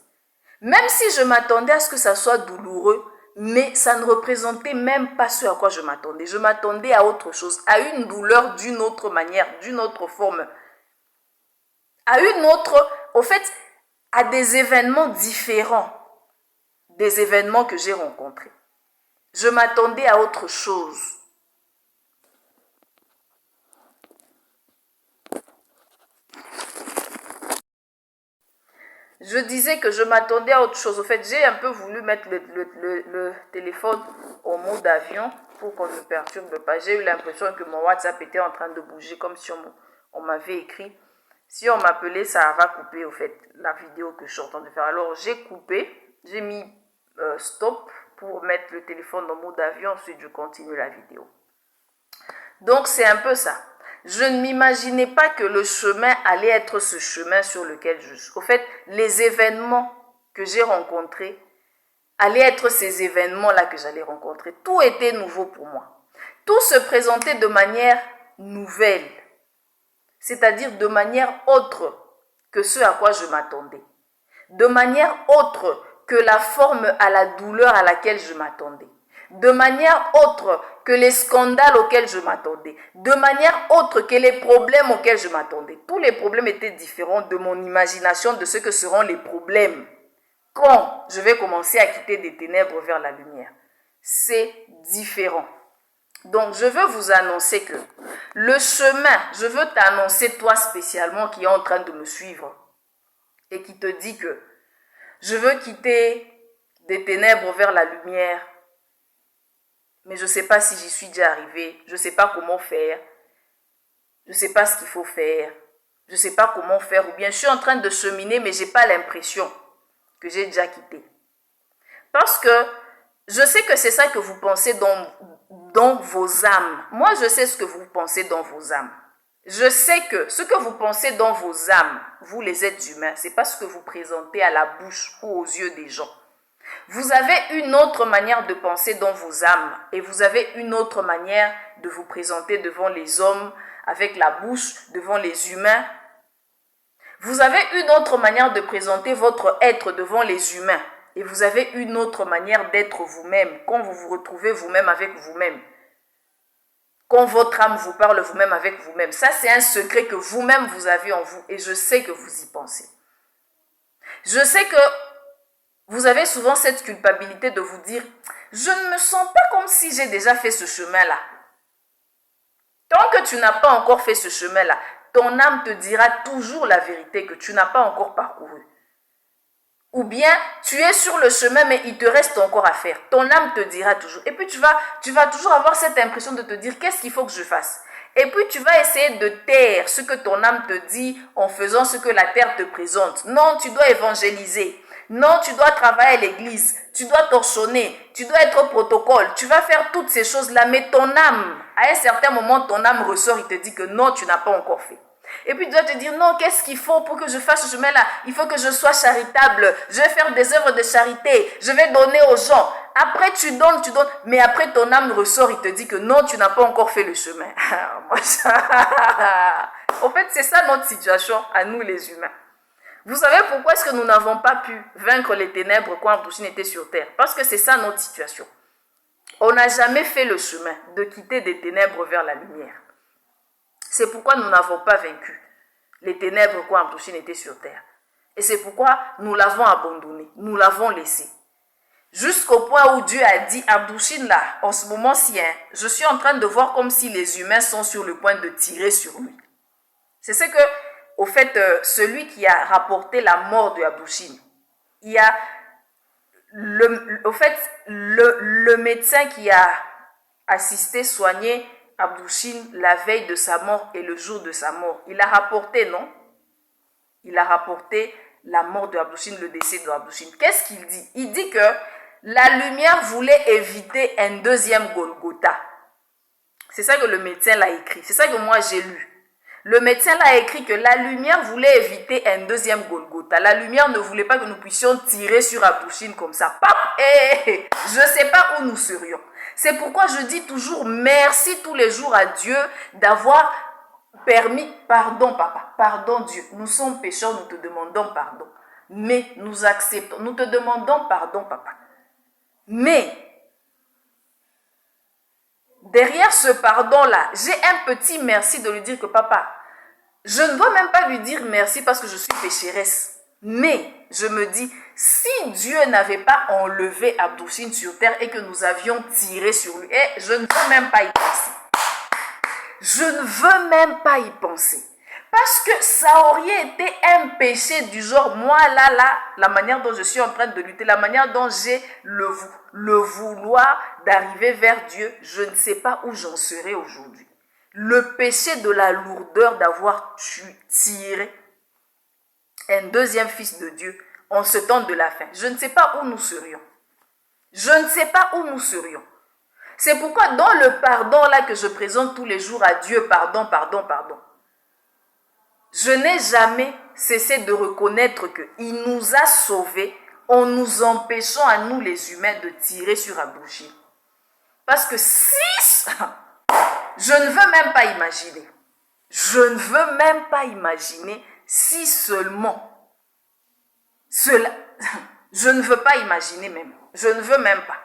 Speaker 1: Même si je m'attendais à ce que ça soit douloureux, mais ça ne représentait même pas ce à quoi je m'attendais. Je m'attendais à autre chose, à une douleur d'une autre manière, d'une autre forme. À une autre, au fait, à des événements différents des événements que j'ai rencontrés. Je m'attendais à autre chose. Je disais que je m'attendais à autre chose. Au fait, j'ai un peu voulu mettre le téléphone au mode avion pour qu'on ne me perturbe pas. J'ai eu l'impression que mon WhatsApp était en train de bouger comme si on m'avait écrit. Si on m'appelait, ça va couper au fait la vidéo que je suis en train de faire. Alors j'ai coupé, j'ai mis stop pour mettre le téléphone en mode avion. Ensuite, je continue la vidéo. Donc c'est un peu ça. Je ne m'imaginais pas que le chemin allait être ce chemin sur lequel je suis. Au fait, les événements que j'ai rencontrés allaient être ces événements-là que j'allais rencontrer. Tout était nouveau pour moi. Tout se présentait de manière nouvelle, c'est-à-dire de manière autre que ce à quoi je m'attendais. De manière autre que la forme à la douleur à laquelle je m'attendais. De manière autre que les scandales auxquels je m'attendais, de manière autre que les problèmes auxquels je m'attendais. Tous les problèmes étaient différents de mon imagination de ce que seront les problèmes quand je vais commencer à quitter des ténèbres vers la lumière. C'est différent. Donc, je veux vous annoncer que le chemin, je veux t'annoncer toi spécialement qui est en train de me suivre et qui te dit que je veux quitter des ténèbres vers la lumière. mais je ne sais pas si j'y suis déjà arrivée, je ne sais pas comment faire, je ne sais pas ce qu'il faut faire, je ne sais pas comment faire, ou bien je suis en train de cheminer, mais je n'ai pas l'impression que j'ai déjà quitté. Parce que je sais que c'est ça que vous pensez dans vos âmes. Moi, je sais ce que vous pensez dans vos âmes. Je sais que ce que vous pensez dans vos âmes, vous les êtres humains, ce n'est pas ce que vous présentez à la bouche ou aux yeux des gens. Vous avez une autre manière de penser dans vos âmes et vous avez une autre manière de vous présenter devant les hommes, avec la bouche, devant les humains. Vous avez une autre manière de présenter votre être devant les humains et vous avez une autre manière d'être vous-même quand vous vous retrouvez vous-même avec vous-même. Quand votre âme vous parle vous-même avec vous-même. Ça, c'est un secret que vous-même vous avez en vous et je sais que vous y pensez. Je sais que vous avez souvent cette culpabilité de vous dire « Je ne me sens pas comme si j'ai déjà fait ce chemin-là. » Tant que tu n'as pas encore fait ce chemin-là, ton âme te dira toujours la vérité que tu n'as pas encore parcouru. Ou bien, tu es sur le chemin, mais il te reste encore à faire. Ton âme te dira toujours. Et puis, tu vas toujours avoir cette impression de te dire, qu'est-ce qu'il faut que je fasse? Et puis, tu vas essayer de taire ce que ton âme te dit en faisant ce que la terre te présente. Non, tu dois évangéliser. Non, tu dois travailler à l'église. Tu dois torchonner. Tu dois être au protocole. Tu vas faire toutes ces choses-là, mais ton âme, à un certain moment, ton âme ressort, il te dit que non, tu n'as pas encore fait. Et puis tu dois te dire, non, qu'est-ce qu'il faut pour que je fasse ce chemin-là? Il faut que je sois charitable, je vais faire des œuvres de charité, je vais donner aux gens. Après tu donnes, mais après ton âme ressort, il te dit que non, tu n'as pas encore fait le chemin. En fait, c'est ça notre situation à nous les humains. Vous savez pourquoi est-ce que nous n'avons pas pu vaincre les ténèbres quand Abdouchine était sur terre? Parce que c'est ça notre situation. On n'a jamais fait le chemin de quitter des ténèbres vers la lumière. C'est pourquoi nous n'avons pas vaincu les ténèbres quand Abdouchine était sur terre. Et c'est pourquoi nous l'avons abandonné, nous l'avons laissé. Jusqu'au point où Dieu a dit, Abdouchine là, en ce moment-ci, je suis en train de voir comme si les humains sont sur le point de tirer sur lui. C'est ce que, au fait, celui qui a rapporté la mort de Abdouchine, il y a le médecin qui a assisté, soigné Abdouchine la veille de sa mort et le jour de sa mort. Il a rapporté, non? Il a rapporté la mort de Abdouchine, le décès de Abdouchine. Qu'est-ce qu'il dit? Il dit que la lumière voulait éviter un deuxième Golgotha. C'est ça que le médecin l'a écrit. C'est ça que moi j'ai lu. Le médecin l'a écrit que la lumière voulait éviter un deuxième Golgotha. La lumière ne voulait pas que nous puissions tirer sur Abdouchine comme ça. Je ne sais pas où nous serions. C'est pourquoi je dis toujours merci tous les jours à Dieu d'avoir permis, pardon papa, pardon Dieu, nous sommes pécheurs, nous te demandons pardon, mais nous acceptons, nous te demandons pardon papa. Mais, derrière ce pardon-là, j'ai un petit merci de lui dire que papa, je ne dois même pas lui dire merci parce que je suis pécheresse, mais je me dis, si Dieu n'avait pas enlevé Abdouchine sur terre et que nous avions tiré sur lui, je ne veux même pas y penser. Je ne veux même pas y penser. Parce que ça aurait été un péché du genre, moi là, la manière dont je suis en train de lutter, la manière dont j'ai le vouloir d'arriver vers Dieu, je ne sais pas où j'en serai aujourd'hui. Le péché de la lourdeur d'avoir tiré un deuxième fils de Dieu en ce temps de la fin. Je ne sais pas où nous serions. Je ne sais pas où nous serions. C'est pourquoi dans le pardon là que je présente tous les jours à Dieu, pardon, je n'ai jamais cessé de reconnaître qu'il nous a sauvés en nous empêchant à nous les humains de tirer sur Abdouchine. Parce que si, je ne veux même pas imaginer. Je ne veux même pas imaginer si seulement cela, je ne veux pas imaginer même. Je ne veux même pas.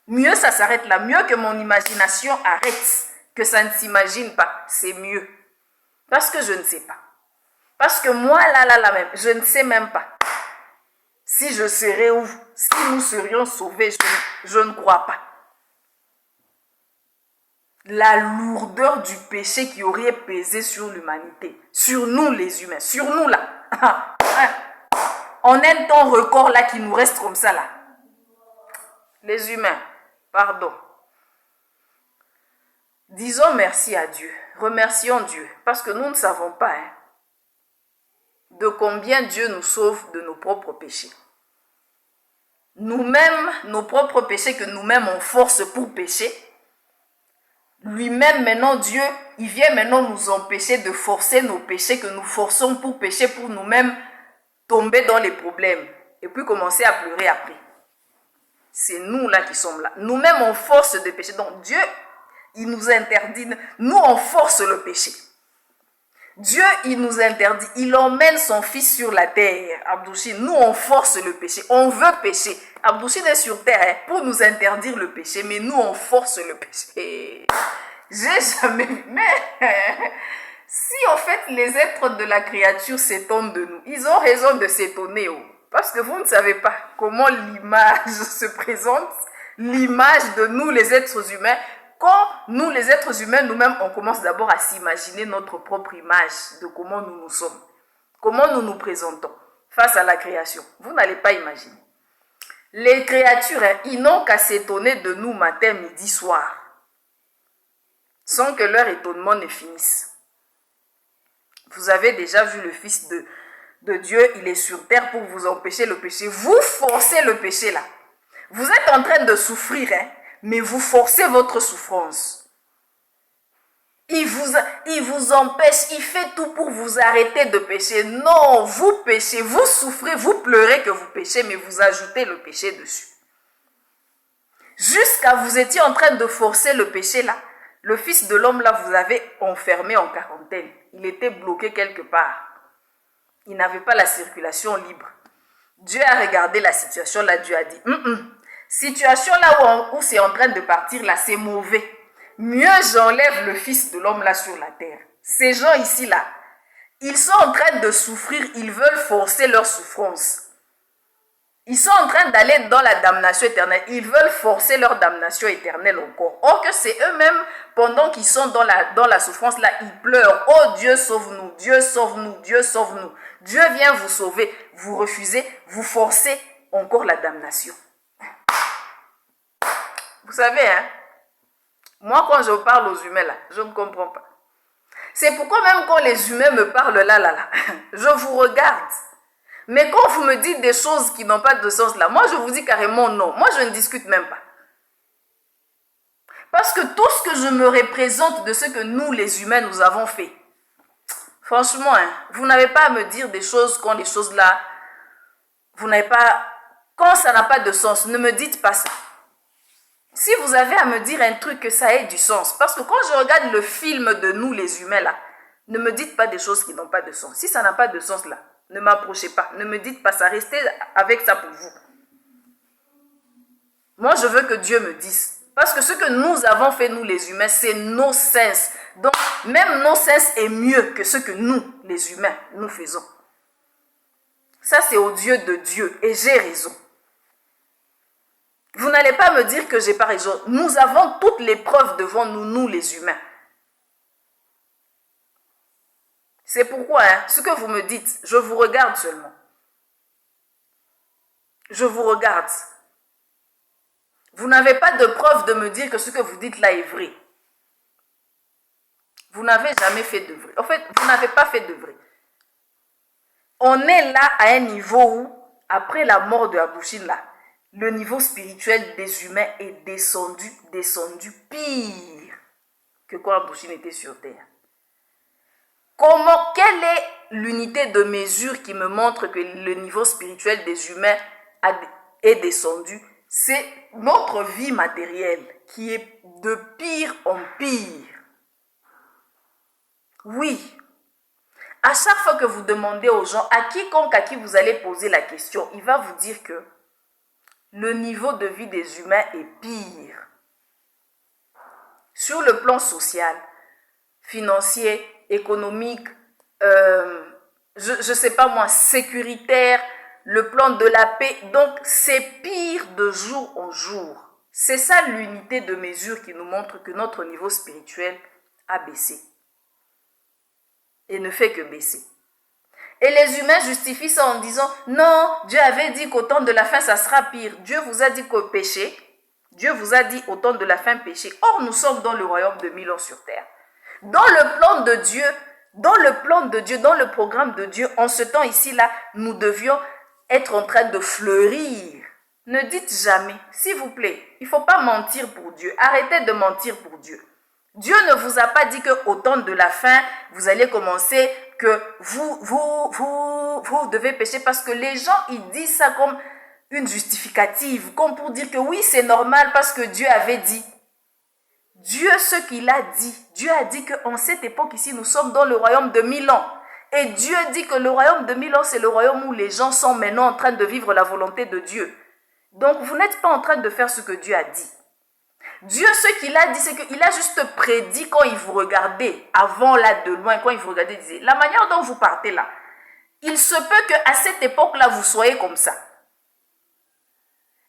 Speaker 1: Mieux ça s'arrête là. Mieux que mon imagination arrête, que ça ne s'imagine pas. C'est mieux. Parce que je ne sais pas. Parce que moi, là même, je ne sais même pas. Si je serais où, si nous serions sauvés, je ne crois pas. La lourdeur du péché qui aurait pesé sur l'humanité, sur nous les humains, sur nous là. En un temps record là qui nous reste comme ça là. Les humains, pardon. Disons merci à Dieu. Remercions Dieu. Parce que nous ne savons pas de combien Dieu nous sauve de nos propres péchés. Nous-mêmes, nos propres péchés que nous-mêmes on force pour pécher, lui-même maintenant Dieu, il vient maintenant nous empêcher de forcer nos péchés que nous forçons pour pécher, pour nous-mêmes tomber dans les problèmes et puis commencer à pleurer après. C'est nous là qui sommes là. Nous-mêmes on force de pécher. Donc Dieu, il nous interdit, nous on force le péché. Dieu, il nous interdit, il emmène son fils sur la terre, Abdouchine. Nous, on force le péché, on veut pécher. Abdouchine est sur terre pour nous interdire le péché, mais nous, on force le péché. J'ai jamais vu. Mais si en fait les êtres de la créature s'étonnent de nous, ils ont raison de s'étonner. Parce que vous ne savez pas comment l'image se présente, l'image de nous, les êtres humains. Quand nous, les êtres humains, nous-mêmes, on commence d'abord à s'imaginer notre propre image de comment nous nous sommes, comment nous nous présentons face à la création. Vous n'allez pas imaginer. Les créatures, ils n'ont qu'à s'étonner de nous matin, midi, soir, sans que leur étonnement ne finisse. Vous avez déjà vu le Fils de Dieu, il est sur terre pour vous empêcher le péché. Vous forcez le péché là. Vous êtes en train de souffrir, mais vous forcez votre souffrance. Il vous empêche, il fait tout pour vous arrêter de pécher. Non, vous péchez, vous souffrez, vous pleurez que vous péchez, mais vous ajoutez le péché dessus. Jusqu'à vous étiez en train de forcer le péché là. Le Fils de l'homme là, vous avez enfermé en quarantaine. Il était bloqué quelque part. Il n'avait pas la circulation libre. Dieu a regardé la situation là, Dieu a dit, situation là où c'est en train de partir là, c'est mauvais. Mieux j'enlève le Fils de l'homme là sur la terre. Ces gens ici là, ils sont en train de souffrir, ils veulent forcer leur souffrance. Ils sont en train d'aller dans la damnation éternelle. Ils veulent forcer leur damnation éternelle encore. Or que c'est eux-mêmes, pendant qu'ils sont dans la souffrance là, ils pleurent. Oh Dieu, sauve-nous, Dieu, sauve-nous, Dieu, sauve-nous. Dieu vient vous sauver. Vous refusez, vous forcez encore la damnation. Vous savez, moi quand je parle aux humains là, je ne comprends pas. C'est pourquoi même quand les humains me parlent là, je vous regarde. Mais quand vous me dites des choses qui n'ont pas de sens là, moi je vous dis carrément non. Moi je ne discute même pas. Parce que tout ce que je me représente de ce que nous les humains nous avons fait, franchement, vous n'avez pas à me dire des choses quand les choses là, vous n'avez pas, quand ça n'a pas de sens, ne me dites pas ça. Si vous avez à me dire un truc que ça ait du sens, parce que quand je regarde le film de nous les humains là, ne me dites pas des choses qui n'ont pas de sens. Si ça n'a pas de sens là, ne m'approchez pas, ne me dites pas ça, restez avec ça pour vous. Moi je veux que Dieu me dise. Parce que ce que nous avons fait, nous les humains, c'est nos sens. Donc, même nos sens est mieux que ce que nous, les humains, nous faisons. Ça, c'est au Dieu de Dieu. Et j'ai raison. Vous n'allez pas me dire que j'ai pas raison. Nous avons toutes les preuves devant nous, nous les humains. C'est pourquoi, ce que vous me dites, je vous regarde seulement. Je vous regarde. Vous n'avez pas de preuve de me dire que ce que vous dites là est vrai. Vous n'avez jamais fait de vrai. En fait, vous n'avez pas fait de vrai. On est là à un niveau où, après la mort de Abouchine là, le niveau spirituel des humains est descendu pire que quand Abouchine était sur terre. Quelle est l'unité de mesure qui me montre que le niveau spirituel des humains est descendu? C'est notre vie matérielle qui est de pire en pire. Oui. À chaque fois que vous demandez aux gens, à quiconque à qui vous allez poser la question, il va vous dire que le niveau de vie des humains est pire. Sur le plan social, financier, économique, je ne sais pas moi, sécuritaire, le plan de la paix. Donc, c'est pire de jour en jour. C'est ça l'unité de mesure qui nous montre que notre niveau spirituel a baissé. Et ne fait que baisser. Et les humains justifient ça en disant, non, Dieu avait dit qu'au temps de la fin, ça sera pire. Dieu vous a dit qu'au péché, Dieu vous a dit au temps de la fin péché. Or, nous sommes dans le royaume de 1000 ans sur terre. Dans le plan de Dieu, dans le programme de Dieu, en ce temps ici-là, nous devions être en train de fleurir. Ne dites jamais, s'il vous plaît, il ne faut pas mentir pour Dieu. Arrêtez de mentir pour Dieu. Dieu ne vous a pas dit qu'au temps de la fin, vous allez commencer, que vous devez pécher, parce que les gens, ils disent ça comme une justificative, comme pour dire que oui, c'est normal parce que Dieu avait dit. Dieu, ce qu'il a dit, Dieu a dit qu'en cette époque ici, nous sommes dans le royaume de 1000 ans. Et Dieu dit que le royaume de 1000 ans, c'est le royaume où les gens sont maintenant en train de vivre la volonté de Dieu. Donc, vous n'êtes pas en train de faire ce que Dieu a dit. Dieu, ce qu'il a dit, c'est qu'il a juste prédit quand il vous regardait, avant là de loin, quand il vous regardait, il disait, la manière dont vous partez là, il se peut qu'à cette époque-là, vous soyez comme ça.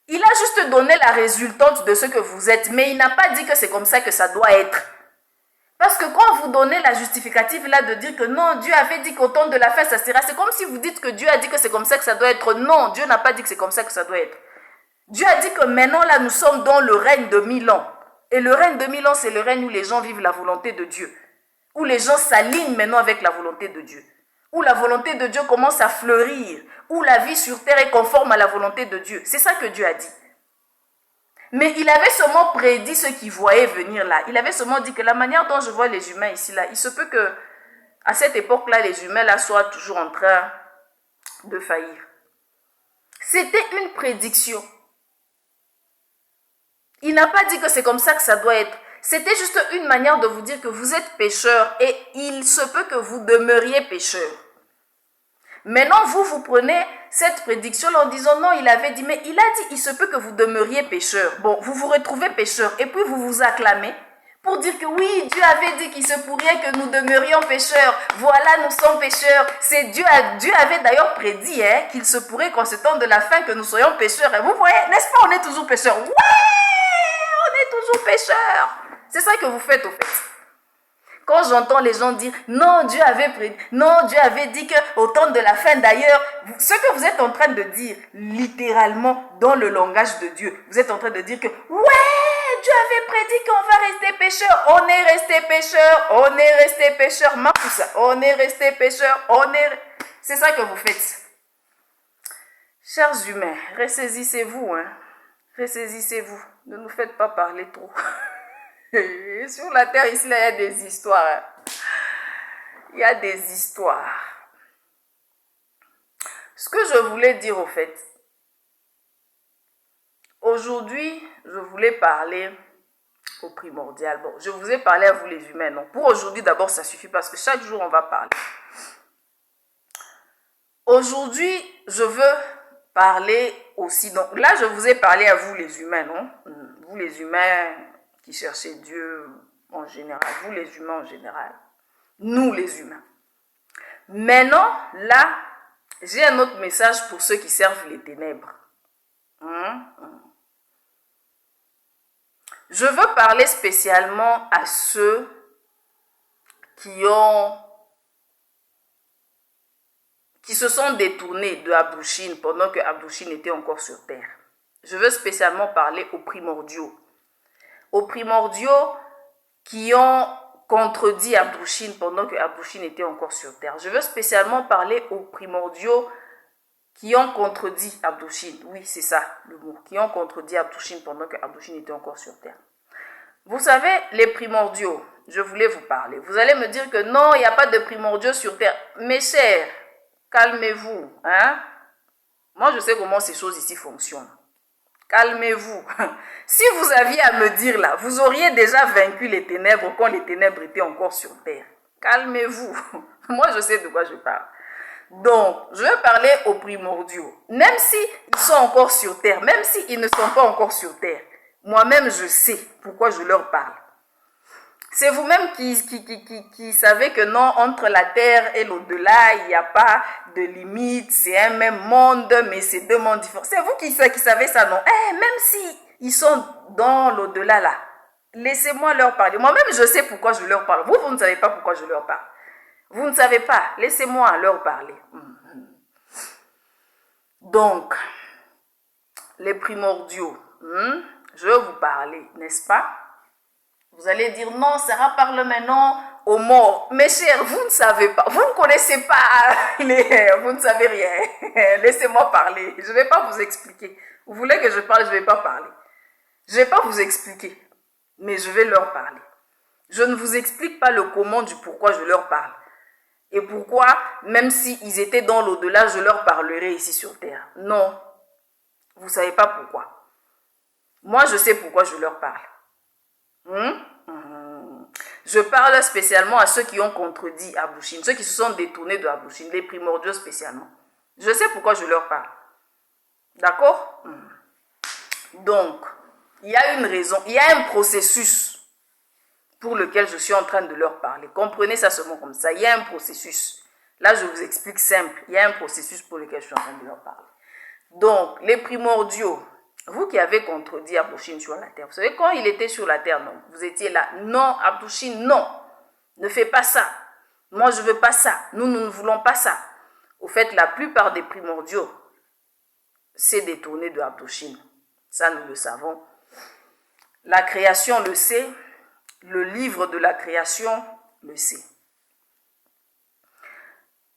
Speaker 1: Il a juste donné la résultante de ce que vous êtes, mais il n'a pas dit que c'est comme ça que ça doit être. Parce que quand vous donnez la justificative là de dire que non, Dieu avait dit qu'au temps de la fin, ça sera, c'est comme si vous dites que Dieu a dit que c'est comme ça que ça doit être. Non, Dieu n'a pas dit que c'est comme ça que ça doit être. Dieu a dit que maintenant là, nous sommes dans le règne de 1000 ans. Et le règne de 1000 ans, c'est le règne où les gens vivent la volonté de Dieu. Où les gens s'alignent maintenant avec la volonté de Dieu. Où la volonté de Dieu commence à fleurir. Où la vie sur terre est conforme à la volonté de Dieu. C'est ça que Dieu a dit. Mais il avait seulement prédit ce qu'il voyait venir là. Il avait seulement dit que la manière dont je vois les humains ici là, il se peut que à cette époque-là, les humains là soient toujours en train de faillir. C'était une prédiction. Il n'a pas dit que c'est comme ça que ça doit être. C'était juste une manière de vous dire que vous êtes pécheurs et il se peut que vous demeuriez pécheurs. Maintenant, vous prenez cette prédiction en disant non, il avait dit, mais il a dit, il se peut que vous demeuriez pécheurs. Bon, vous vous retrouvez pécheurs et puis vous vous acclamez pour dire que oui, Dieu avait dit qu'il se pourrait que nous demeurions pécheurs. Voilà, nous sommes pécheurs. C'est Dieu avait d'ailleurs prédit qu'il se pourrait qu'en ce temps de la fin que nous soyons pécheurs. Et vous voyez, n'est-ce pas, on est toujours pécheurs. Ouais, on est toujours pécheurs. C'est ça que vous faites au fait. Quand j'entends les gens dire non, Dieu avait prédit, non, Dieu avait dit qu'au temps de la fin d'ailleurs, ce que vous êtes en train de dire, littéralement dans le langage de Dieu, vous êtes en train de dire que ouais, Dieu avait prédit qu'on va rester pécheurs, on est resté pécheurs, on est resté pécheurs, on est resté pécheurs, c'est ça que vous faites. Chers humains, ressaisissez-vous, ressaisissez-vous, ne nous faites pas parler trop. Et sur la terre, ici, là, il y a des histoires. Il y a des histoires. Ce que je voulais dire au fait, aujourd'hui, je voulais parler au primordial. Bon, je vous ai parlé à vous les humains, non. Pour aujourd'hui, d'abord, ça suffit parce que chaque jour, on va parler. Aujourd'hui, je veux parler aussi. Donc là, je vous ai parlé à vous les humains, non. Vous les humains qui cherchez Dieu en général, vous les humains en général, nous les humains. Maintenant, là, j'ai un autre message pour ceux qui servent les ténèbres. Je veux parler spécialement à ceux qui se sont détournés de Abdou-Chine pendant que Abdou-Chine était encore sur terre. Je veux spécialement parler aux primordiaux. Aux primordiaux qui ont contredit Abdou-Chine pendant que Abdou-Chine était encore sur terre. Je veux spécialement parler aux primordiaux qui ont contredit Abdou-Chine. Oui, c'est ça le mot. Qui ont contredit Abdou-Chine pendant que Abdou-Chine était encore sur terre. Vous savez, les primordiaux, je voulais vous parler. Vous allez me dire que non, il n'y a pas de primordiaux sur terre. Mes chers, calmez-vous. Moi, je sais comment ces choses ici fonctionnent. Calmez-vous. Si vous aviez à me dire là, vous auriez déjà vaincu les ténèbres quand les ténèbres étaient encore sur terre. Calmez-vous. Moi, je sais de quoi je parle. Donc, je vais parler aux primordiaux. Même s'ils sont encore sur terre, même s'ils ne sont pas encore sur terre, moi-même, je sais pourquoi je leur parle. C'est vous-même qui savez que non, entre la terre et l'au-delà, il n'y a pas de limite, c'est un même monde, mais c'est deux mondes différents. C'est vous qui savez ça, non? Même si ils sont dans l'au-delà là, laissez-moi leur parler. Moi-même, je sais pourquoi je leur parle. Vous ne savez pas pourquoi je leur parle. Vous ne savez pas, laissez-moi leur parler. Donc, les primordiaux. Je vais vous parler, n'est-ce pas? Vous allez dire, non, Sarah parle maintenant aux morts. Mes chers, vous ne savez pas, vous ne connaissez pas, vous ne savez rien. Laissez-moi parler, je ne vais pas vous expliquer. Vous voulez que je parle, je ne vais pas parler. Je ne vais pas vous expliquer, mais je vais leur parler. Je ne vous explique pas le comment du pourquoi je leur parle. Et pourquoi, même s'ils étaient dans l'au-delà, je leur parlerai ici sur terre. Non, vous ne savez pas pourquoi. Moi, je sais pourquoi je leur parle. Je parle spécialement à ceux qui ont contredit Abdou-Chine, ceux qui se sont détournés de Abdou-Chine, les primordiaux spécialement. Je sais pourquoi je leur parle. D'accord? Donc, il y a une raison, il y a un processus pour lequel je suis en train de leur parler. Comprenez ça seulement comme ça. Il y a un processus. Là, je vous explique simple. Il y a un processus pour lequel je suis en train de leur parler. Donc, les primordiaux, vous qui avez contredit Abdou-Chine sur la terre, vous savez, quand il était sur la terre, non, vous étiez là. Non, Abdou-Chine, non. Ne fais pas ça. Moi, je ne veux pas ça. Nous ne voulons pas ça. Au fait, la plupart des primordiaux s'est détourné de Abdou-Chine. Ça, nous le savons. La création le sait. Le livre de la création le sait.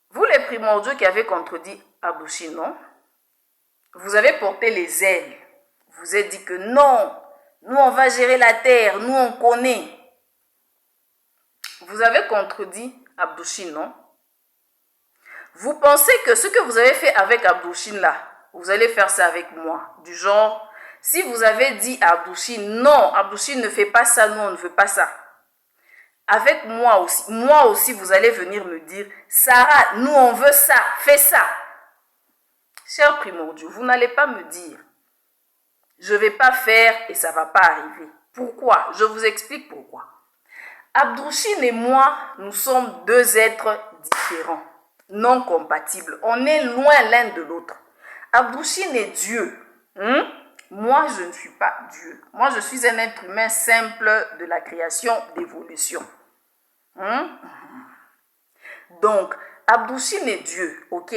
Speaker 1: Vous, les primordiaux qui avez contredit Abdou-Chine, non? Vous avez porté les ailes. Vous avez dit que non, nous on va gérer la terre, nous on connaît. Vous avez contredit Abdou-Chine, non? Vous pensez que ce que vous avez fait avec Abdou-Chine là, vous allez faire ça avec moi. Du genre, si vous avez dit à Abdou-Chine, non, Abdou-Chine ne fait pas ça, nous on ne veut pas ça. Avec moi aussi, vous allez venir me dire, Sarah, nous on veut ça, fais ça. Cher primordiaux, vous n'allez pas me dire, je ne vais pas faire et ça ne va pas arriver. Pourquoi? Je vous explique pourquoi. Abdou-Chine et moi, nous sommes deux êtres différents, non compatibles. On est loin l'un de l'autre. Abdou-Chine est Dieu. Moi, je ne suis pas Dieu. Moi, je suis un être humain simple de la création d'évolution. Donc, Abdou-Chine est Dieu, ok.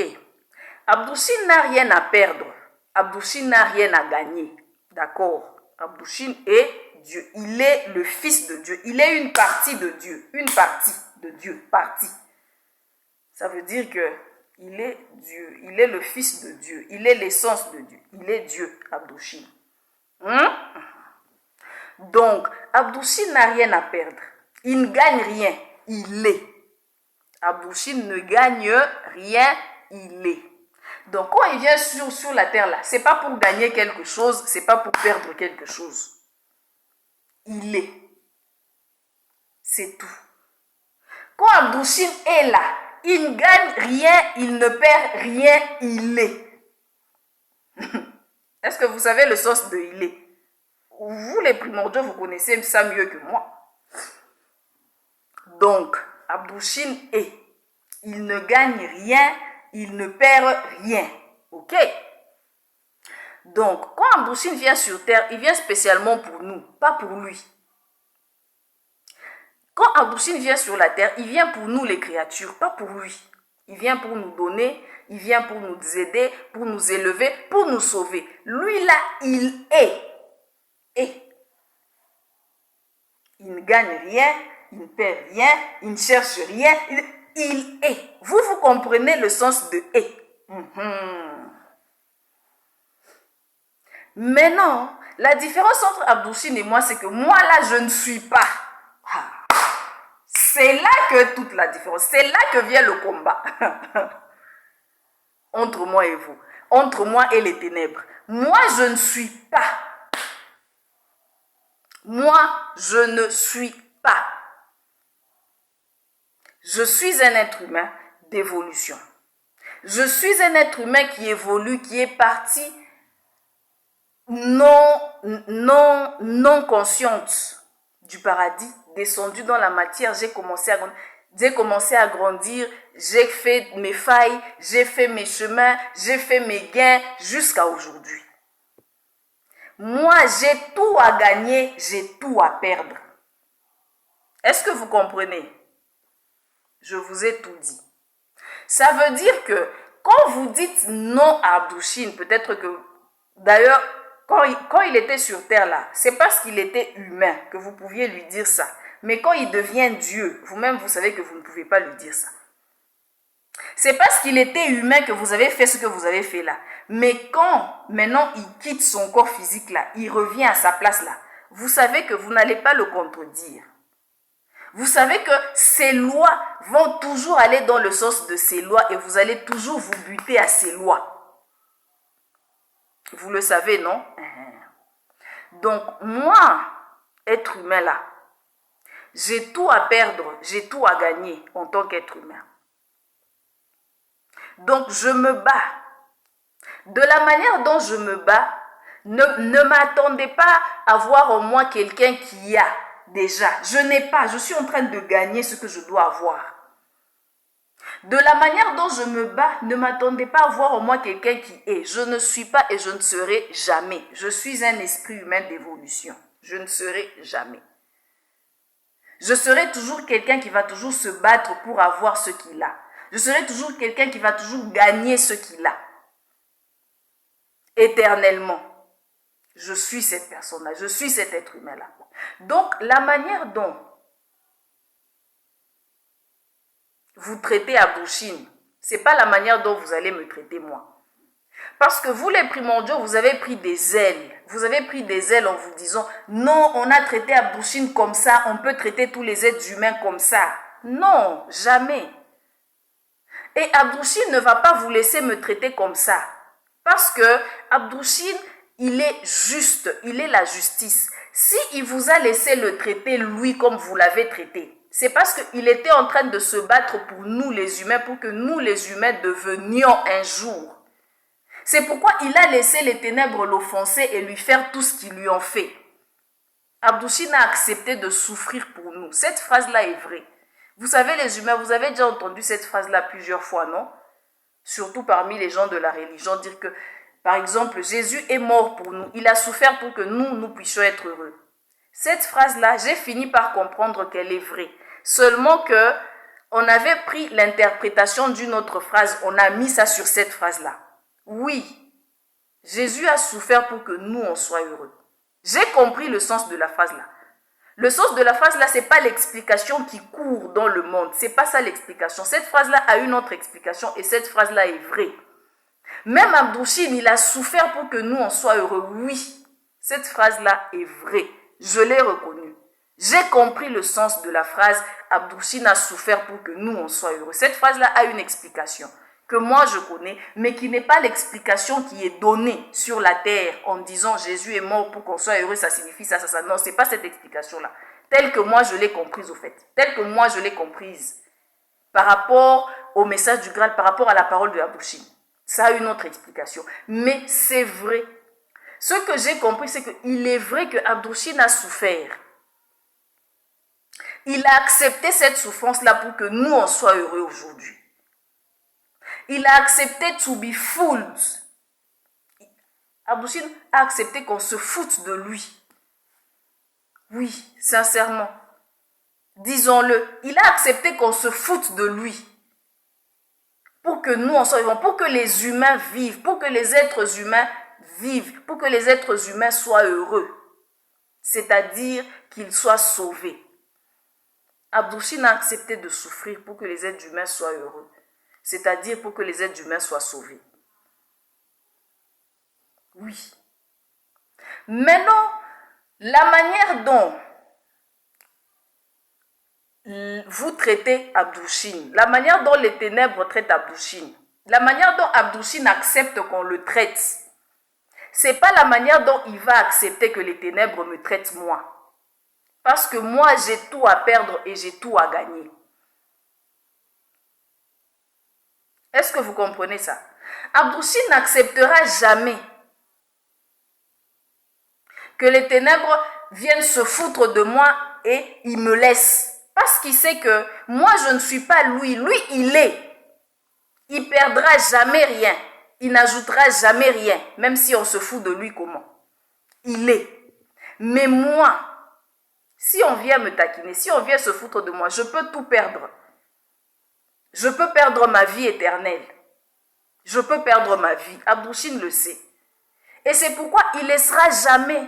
Speaker 1: Abdou-Chine n'a rien à perdre. Abdou-Chine n'a rien à gagner. D'accord? Abdou-Chine est Dieu. Il est le fils de Dieu. Il est une partie de Dieu. Une partie de Dieu. Partie. Ça veut dire que il est Dieu. Il est le fils de Dieu. Il est l'essence de Dieu. Il est Dieu, Abdou-Chine. Donc, Abdou-Chine n'a rien à perdre. Il ne gagne rien. Il est. Abdou-Chine ne gagne rien. Il est. Donc, quand il vient sur la terre là, c'est pas pour gagner quelque chose, c'est pas pour perdre quelque chose. Il est. C'est tout. Quand Abdou-Chine est là, il ne gagne rien, il ne perd rien, il est. Est-ce que vous savez le sens de il est? Vous, les primordiaux, vous connaissez ça mieux que moi. Donc, Abdou-Chine est. Il ne gagne rien, il ne perd rien. Ok? Donc, quand Abdou-Chine vient sur terre, il vient spécialement pour nous, pas pour lui. Quand Abdou-Chine vient sur la terre, il vient pour nous les créatures, pas pour lui. Il vient pour nous donner, il vient pour nous aider, pour nous élever, pour nous sauver. Lui là, il est. Et il ne gagne rien, il ne perd rien, il ne cherche rien, il est. Vous comprenez le sens de est. Maintenant, la différence entre Abdou-Chine et moi, c'est que moi là, je ne suis pas. C'est là que toute la différence, c'est là que vient le combat. Entre moi et vous, entre moi et les ténèbres. Moi, je ne suis pas. Moi, je ne suis pas. Je suis un être humain d'évolution. Je suis un être humain qui évolue, qui est parti non consciente du paradis, descendu dans la matière. J'ai commencé à grandir, j'ai fait mes failles, j'ai fait mes chemins, j'ai fait mes gains jusqu'à aujourd'hui. Moi, j'ai tout à gagner, j'ai tout à perdre. Est-ce que vous comprenez? Je vous ai tout dit. Ça veut dire que quand vous dites non à Abdou-Chine, peut-être que, d'ailleurs, quand il était sur terre là, c'est parce qu'il était humain que vous pouviez lui dire ça. Mais quand il devient Dieu, vous-même vous savez que vous ne pouvez pas lui dire ça. C'est parce qu'il était humain que vous avez fait ce que vous avez fait là. Mais quand maintenant il quitte son corps physique là, il revient à sa place là, vous savez que vous n'allez pas le contredire. Vous savez que ces lois vont toujours aller dans le sens de ces lois et vous allez toujours vous buter à ces lois. Vous le savez, non? Donc, moi, être humain là, j'ai tout à perdre, j'ai tout à gagner en tant qu'être humain. Donc, je me bats. De la manière dont je me bats, ne m'attendez pas à voir en moi quelqu'un qui a déjà. Je n'ai pas, je suis en train de gagner ce que je dois avoir. De la manière dont je me bats, ne m'attendez pas à voir en moi quelqu'un qui est. Je ne suis pas et je ne serai jamais. Je suis un esprit humain d'évolution. Je ne serai jamais. Je serai toujours quelqu'un qui va toujours se battre pour avoir ce qu'il a. Je serai toujours quelqu'un qui va toujours gagner ce qu'il a. Éternellement. Je suis cette personne-là. Je suis cet être humain-là. Donc, la manière dont vous traitez Abdou-Chine, ce n'est pas la manière dont vous allez me traiter moi. Parce que vous, les primordiaux, vous avez pris des ailes. Vous avez pris des ailes en vous disant, non, on a traité Abdou-Chine comme ça, on peut traiter tous les êtres humains comme ça. Non, jamais. Et Abdou-Chine ne va pas vous laisser me traiter comme ça. Parce que Abdou-Chine, il est juste, il est la justice. Si il vous a laissé le traiter, lui, comme vous l'avez traité, c'est parce qu'il était en train de se battre pour nous les humains, pour que nous les humains devenions un jour. C'est pourquoi il a laissé les ténèbres l'offenser et lui faire tout ce qu'ils lui ont fait. Abdou-Chine a accepté de souffrir pour nous. Cette phrase-là est vraie. Vous savez les humains, vous avez déjà entendu cette phrase-là plusieurs fois, non? Surtout parmi les gens de la religion, dire que, par exemple, Jésus est mort pour nous. Il a souffert pour que nous puissions être heureux. Cette phrase-là, j'ai fini par comprendre qu'elle est vraie. Seulement que on avait pris l'interprétation d'une autre phrase, on a mis ça sur cette phrase-là. Oui, Jésus a souffert pour que nous, on soit heureux. J'ai compris le sens de la phrase-là. Le sens de la phrase-là, ce n'est pas l'explication qui court dans le monde. Ce n'est pas ça l'explication. Cette phrase-là a une autre explication et cette phrase-là est vraie. Même Abdou-Chine, il a souffert pour que nous, on soit heureux. Oui, cette phrase-là est vraie. Je l'ai reconnue. J'ai compris le sens de la phrase « Abdou-Chine a souffert pour que nous, on soit heureux ». Cette phrase-là a une explication que moi, je connais, mais qui n'est pas l'explication qui est donnée sur la terre en disant « Jésus est mort pour qu'on soit heureux, ça signifie ça, ça, ça ». Non, ce n'est pas cette explication-là. Telle que moi, je l'ai comprise au fait. Telle que moi, je l'ai comprise par rapport au message du Graal, par rapport à la parole de Abdou-Chine. Ça a une autre explication. Mais c'est vrai. Ce que j'ai compris, c'est qu'il est vrai que Abdou-Chine a souffert. Il a accepté cette souffrance-là pour que nous, on soit heureux aujourd'hui. Il a accepté to be fooled. Abdou-Chine a accepté qu'on se foute de lui. Oui, sincèrement. Disons-le. Il a accepté qu'on se foute de lui. Pour que nous, on soit heureux, pour que les humains vivent, pour que les êtres humains vivent, pour que les êtres humains soient heureux. C'est-à-dire qu'ils soient sauvés. Abdou-Chine a accepté de souffrir pour que les êtres humains soient heureux. C'est-à-dire pour que les êtres humains soient sauvés. Oui. Maintenant, la manière dont vous traitez Abdou-Chine, la manière dont les ténèbres traitent Abdou-Chine, la manière dont Abdou-Chine accepte qu'on le traite, ce n'est pas la manière dont il va accepter que les ténèbres me traitent moi. Parce que moi, j'ai tout à perdre et j'ai tout à gagner. Est-ce que vous comprenez ça? Abdou-Chine n'acceptera jamais que les ténèbres viennent se foutre de moi et il me laisse. Parce qu'il sait que moi, je ne suis pas lui. Lui, il est. Il ne perdra jamais rien. Il n'ajoutera jamais rien. Même si on se fout de lui comment. Il est. Mais moi, si on vient me taquiner, si on vient se foutre de moi, je peux tout perdre. Je peux perdre ma vie éternelle. Je peux perdre ma vie. Abdou-Chine le sait. Et c'est pourquoi il ne laissera jamais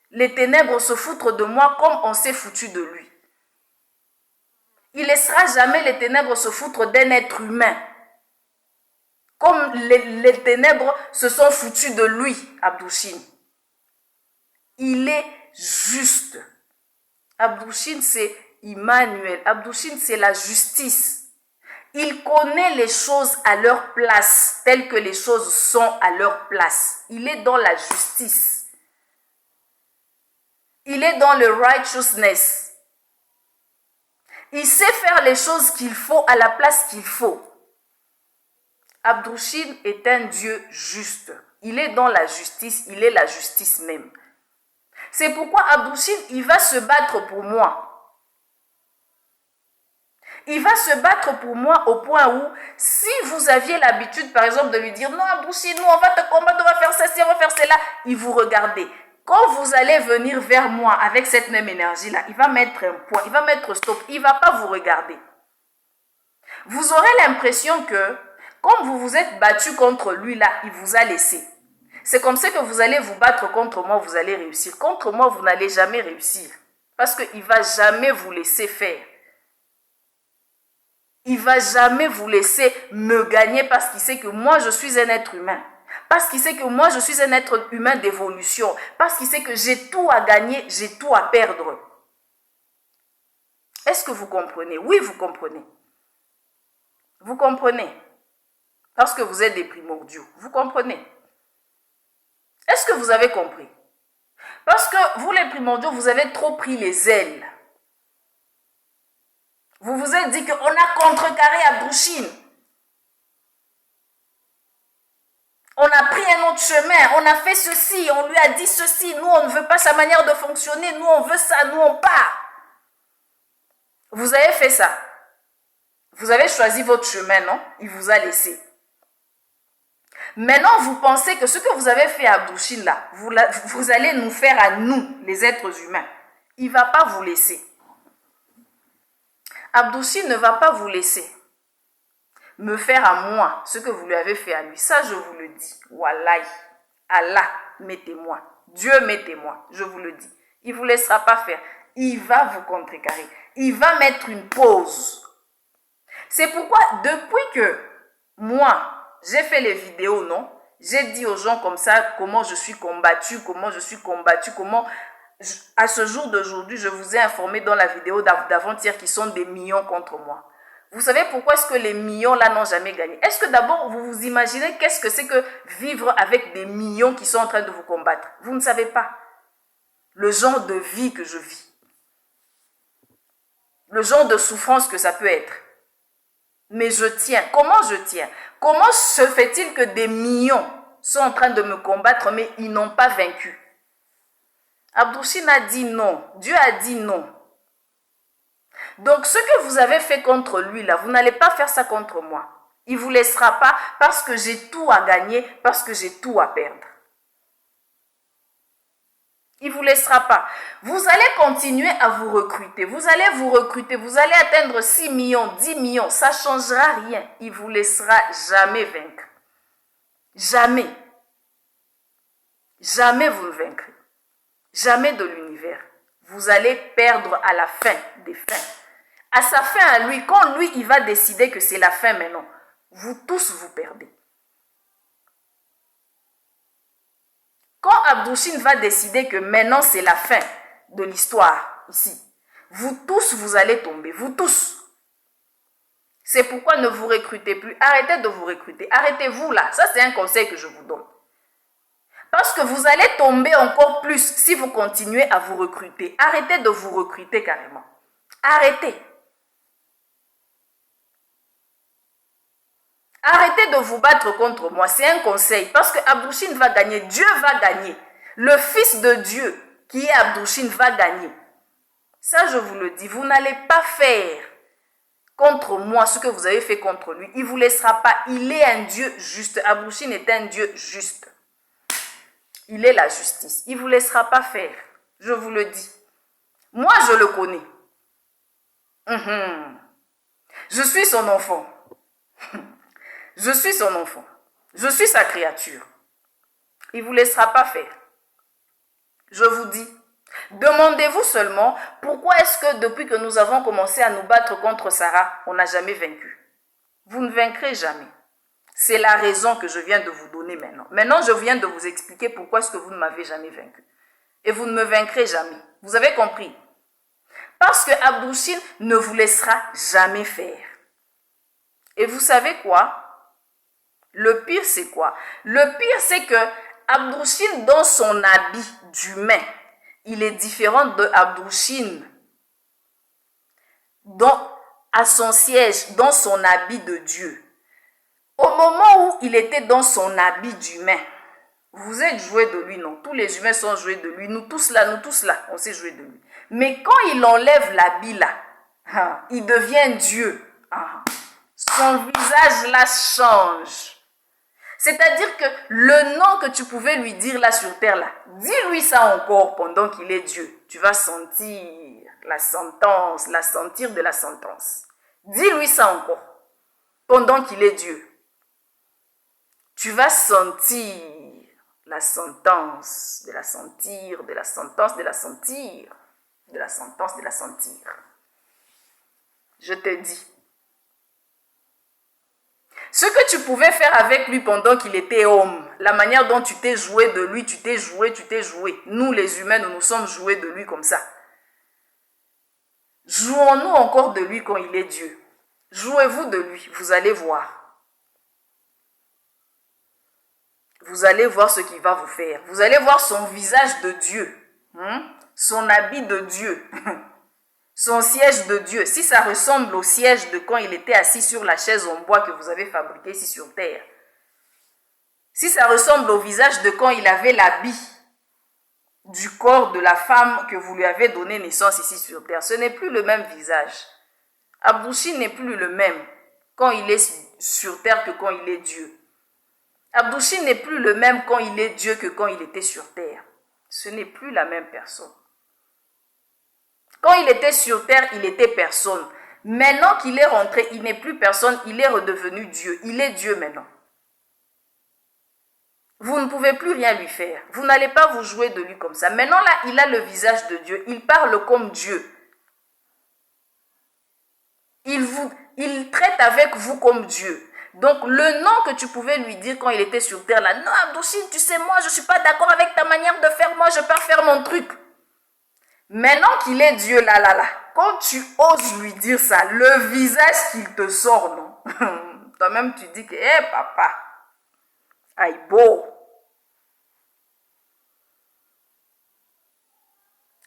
Speaker 1: les ténèbres se foutre de moi comme on s'est foutu de lui. Il ne laissera jamais les ténèbres se foutre d'un être humain. Comme les ténèbres se sont foutues de lui, Abdou Chine. Il est juste. Abdou Chine, c'est Emmanuel. Abdou Chine, c'est la justice. Il connaît les choses à leur place, telles que les choses sont à leur place. Il est dans la justice. Il est dans le righteousness. Il sait faire les choses qu'il faut à la place qu'il faut. Abdou Chine est un Dieu juste. Il est dans la justice, il est la justice même. C'est pourquoi Abdou Chine, il va se battre pour moi. Il va se battre pour moi au point où, si vous aviez l'habitude, par exemple, de lui dire « Non, Abdou Chine, nous, on va te combattre, on va faire ceci, on va faire cela », il vous regardait. Quand vous allez venir vers moi avec cette même énergie-là, il va mettre un point, il va mettre stop, il ne va pas vous regarder. Vous aurez l'impression que, comme vous vous êtes battu contre lui là, il vous a laissé. C'est comme ça que vous allez vous battre contre moi, vous allez réussir. Contre moi, vous n'allez jamais réussir. Parce qu'il ne va jamais vous laisser faire. Il ne va jamais vous laisser me gagner parce qu'il sait que moi, je suis un être humain. Parce qu'il sait que moi, je suis un être humain d'évolution. Parce qu'il sait que j'ai tout à gagner, j'ai tout à perdre. Est-ce que vous comprenez? Oui, vous comprenez. Vous comprenez? Parce que vous êtes des primordiaux. Vous comprenez? Est-ce que vous avez compris? Parce que vous, les primordiaux, vous avez trop pris les ailes. Vous vous êtes dit qu'on a contrecarré Abdou Chine. On a pris un autre chemin, on a fait ceci, on lui a dit ceci. Nous, on ne veut pas sa manière de fonctionner. Nous, on veut ça, nous, on part. Vous avez fait ça. Vous avez choisi votre chemin, non? Il vous a laissé. Maintenant, vous pensez que ce que vous avez fait à Abdou Chine là, vous allez nous faire à nous, les êtres humains. Il ne va pas vous laisser. Abdou Chine ne va pas vous laisser me faire à moi ce que vous lui avez fait à lui. Ça, je vous le dis. Wallahi, Allah, mettez-moi. Dieu, mettez-moi. Je vous le dis. Il ne vous laissera pas faire. Il va vous contrecarrer. Il va mettre une pause. C'est pourquoi, depuis que moi, j'ai fait les vidéos, non? J'ai dit aux gens comme ça comment je suis combattu, comment à ce jour d'aujourd'hui, je vous ai informé dans la vidéo d'avant-hier qui sont des millions contre moi. Vous savez pourquoi est-ce que les millions là n'ont jamais gagné? Est-ce que d'abord vous vous imaginez qu'est-ce que c'est que vivre avec des millions qui sont en train de vous combattre? Vous ne savez pas le genre de vie que je vis. Le genre de souffrance que ça peut être. Mais je tiens. Comment je tiens? Comment se fait-il que des millions sont en train de me combattre mais ils n'ont pas vaincu? Abdou Chine a dit non. Dieu a dit non. Donc ce que vous avez fait contre lui là, vous n'allez pas faire ça contre moi. Il ne vous laissera pas parce que j'ai tout à gagner, parce que j'ai tout à perdre. Il ne vous laissera pas. Vous allez continuer à vous recruter. Vous allez vous recruter. Vous allez atteindre 6 millions, 10 millions. Ça ne changera rien. Il ne vous laissera jamais vaincre. Jamais. Jamais vous ne vaincrez. Jamais de l'univers. Vous allez perdre à la fin des fins. À sa fin à lui, quand lui, il va décider que c'est la fin maintenant, vous tous, vous perdez. Quand Abdou Chine va décider que maintenant c'est la fin de l'histoire ici, vous tous, vous allez tomber, vous tous. C'est pourquoi ne vous recrutez plus. Arrêtez de vous recruter. Arrêtez-vous là. Ça, c'est un conseil que je vous donne. Parce que vous allez tomber encore plus si vous continuez à vous recruter. Arrêtez de vous recruter carrément. Arrêtez. Arrêtez de vous battre contre moi. C'est un conseil. Parce que Abdou Chine va gagner. Dieu va gagner. Le Fils de Dieu, qui est Abdou Chine, va gagner. Ça, je vous le dis. Vous n'allez pas faire contre moi ce que vous avez fait contre lui. Il ne vous laissera pas. Il est un Dieu juste. Abdou Chine est un Dieu juste. Il est la justice. Il ne vous laissera pas faire. Je vous le dis. Moi, je le connais. Je suis son enfant. Je suis son enfant. Je suis sa créature. Il ne vous laissera pas faire. Je vous dis, demandez-vous seulement pourquoi est-ce que depuis que nous avons commencé à nous battre contre Sarah, on n'a jamais vaincu. Vous ne vaincrez jamais. C'est la raison que je viens de vous donner maintenant. Maintenant, je viens de vous expliquer pourquoi est-ce que vous ne m'avez jamais vaincu. Et vous ne me vaincrez jamais. Vous avez compris? Parce que Abdou-Chine ne vous laissera jamais faire. Et vous savez quoi? Le pire, c'est quoi? Le pire, c'est que Abdou-Chine, dans son habit d'humain, il est différent de Abdou-Chine à son siège, dans son habit de Dieu. Au moment où il était dans son habit d'humain, vous êtes joué de lui, non? Tous les humains sont joués de lui. Nous tous là, on s'est joué de lui. Mais quand il enlève l'habit là, il devient Dieu. Son visage là change. C'est-à-dire que le nom que tu pouvais lui dire là sur terre là, dis-lui ça encore pendant qu'il est Dieu. Tu vas sentir la sentence, la sentir de la sentence. Dis-lui ça encore pendant qu'il est Dieu. Tu vas sentir la sentence, de la sentir, de la sentence, de la sentir, de la sentence, de la sentir. Je te dis. Ce que tu pouvais faire avec lui pendant qu'il était homme, la manière dont tu t'es joué de lui, tu t'es joué. Nous les humains, nous nous sommes joués de lui comme ça. Jouons-nous encore de lui quand il est Dieu. Jouez-vous de lui, vous allez voir. Vous allez voir ce qu'il va vous faire. Vous allez voir son visage de Dieu, son habit de Dieu, son siège de Dieu. Si ça ressemble au siège de quand il était assis sur la chaise en bois que vous avez fabriqué ici sur terre. Si ça ressemble au visage de quand il avait l'habit du corps de la femme que vous lui avez donné naissance ici sur terre, ce n'est plus le même visage. Abdou-Chine n'est plus le même quand il est sur terre que quand il est Dieu. Abdou-Chine n'est plus le même quand il est Dieu que quand il était sur terre. Ce n'est plus la même personne. Quand il était sur terre, il était personne. Maintenant qu'il est rentré, il n'est plus personne, il est redevenu Dieu. Il est Dieu maintenant. Vous ne pouvez plus rien lui faire. Vous n'allez pas vous jouer de lui comme ça. Maintenant là, il a le visage de Dieu. Il parle comme Dieu. Il traite avec vous comme Dieu. Donc, le nom que tu pouvais lui dire quand il était sur terre, là, non, Abdou-Chine, tu sais, moi, je ne suis pas d'accord avec ta manière de faire, moi, je peux faire mon truc. Maintenant qu'il est Dieu, là, quand tu oses lui dire ça, le visage qu'il te sort, non? Toi-même, tu dis que, hé, papa, aïe, beau.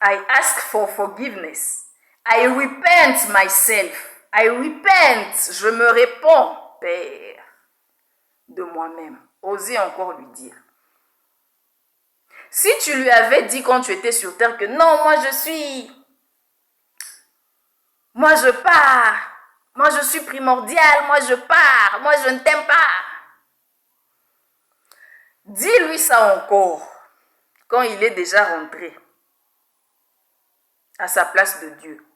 Speaker 1: I ask for forgiveness. I repent myself. I repent. Je me réponds, Père, de moi-même. Osez encore lui dire. Si tu lui avais dit quand tu étais sur terre que non, moi je pars, moi je suis primordial, moi je pars, moi je ne t'aime pas. Dis-lui ça encore quand il est déjà rentré à sa place de Dieu.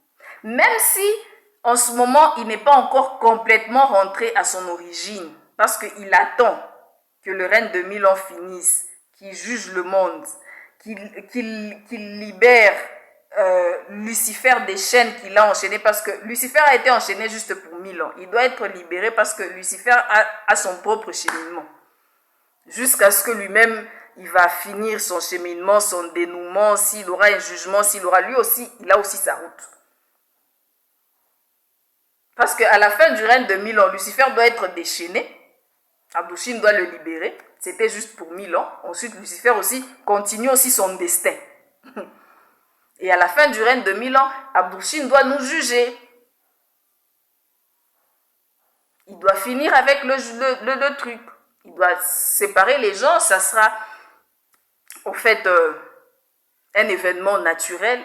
Speaker 1: Même si en ce moment il n'est pas encore complètement rentré à son origine, parce qu'il attend que le règne de 1000 ans finisse, qu'il juge le monde, qu'il libère Lucifer des chaînes qu'il a enchaînées, parce que Lucifer a été enchaîné juste pour 1000 ans. Il doit être libéré parce que Lucifer a son propre cheminement. Jusqu'à ce que lui-même, il va finir son cheminement, son dénouement, s'il aura un jugement, s'il aura lui aussi, il a aussi sa route. Parce qu'à la fin du règne de 1000 ans, Lucifer doit être déchaîné. Abdou-Chine doit le libérer. C'était juste pour 1000 ans. Ensuite, Lucifer aussi continue aussi son destin. Et à la fin du règne de 1000 ans, Abdou-Chine doit nous juger. Il doit finir avec le truc. Il doit séparer les gens. Ça sera, au fait, un événement naturel,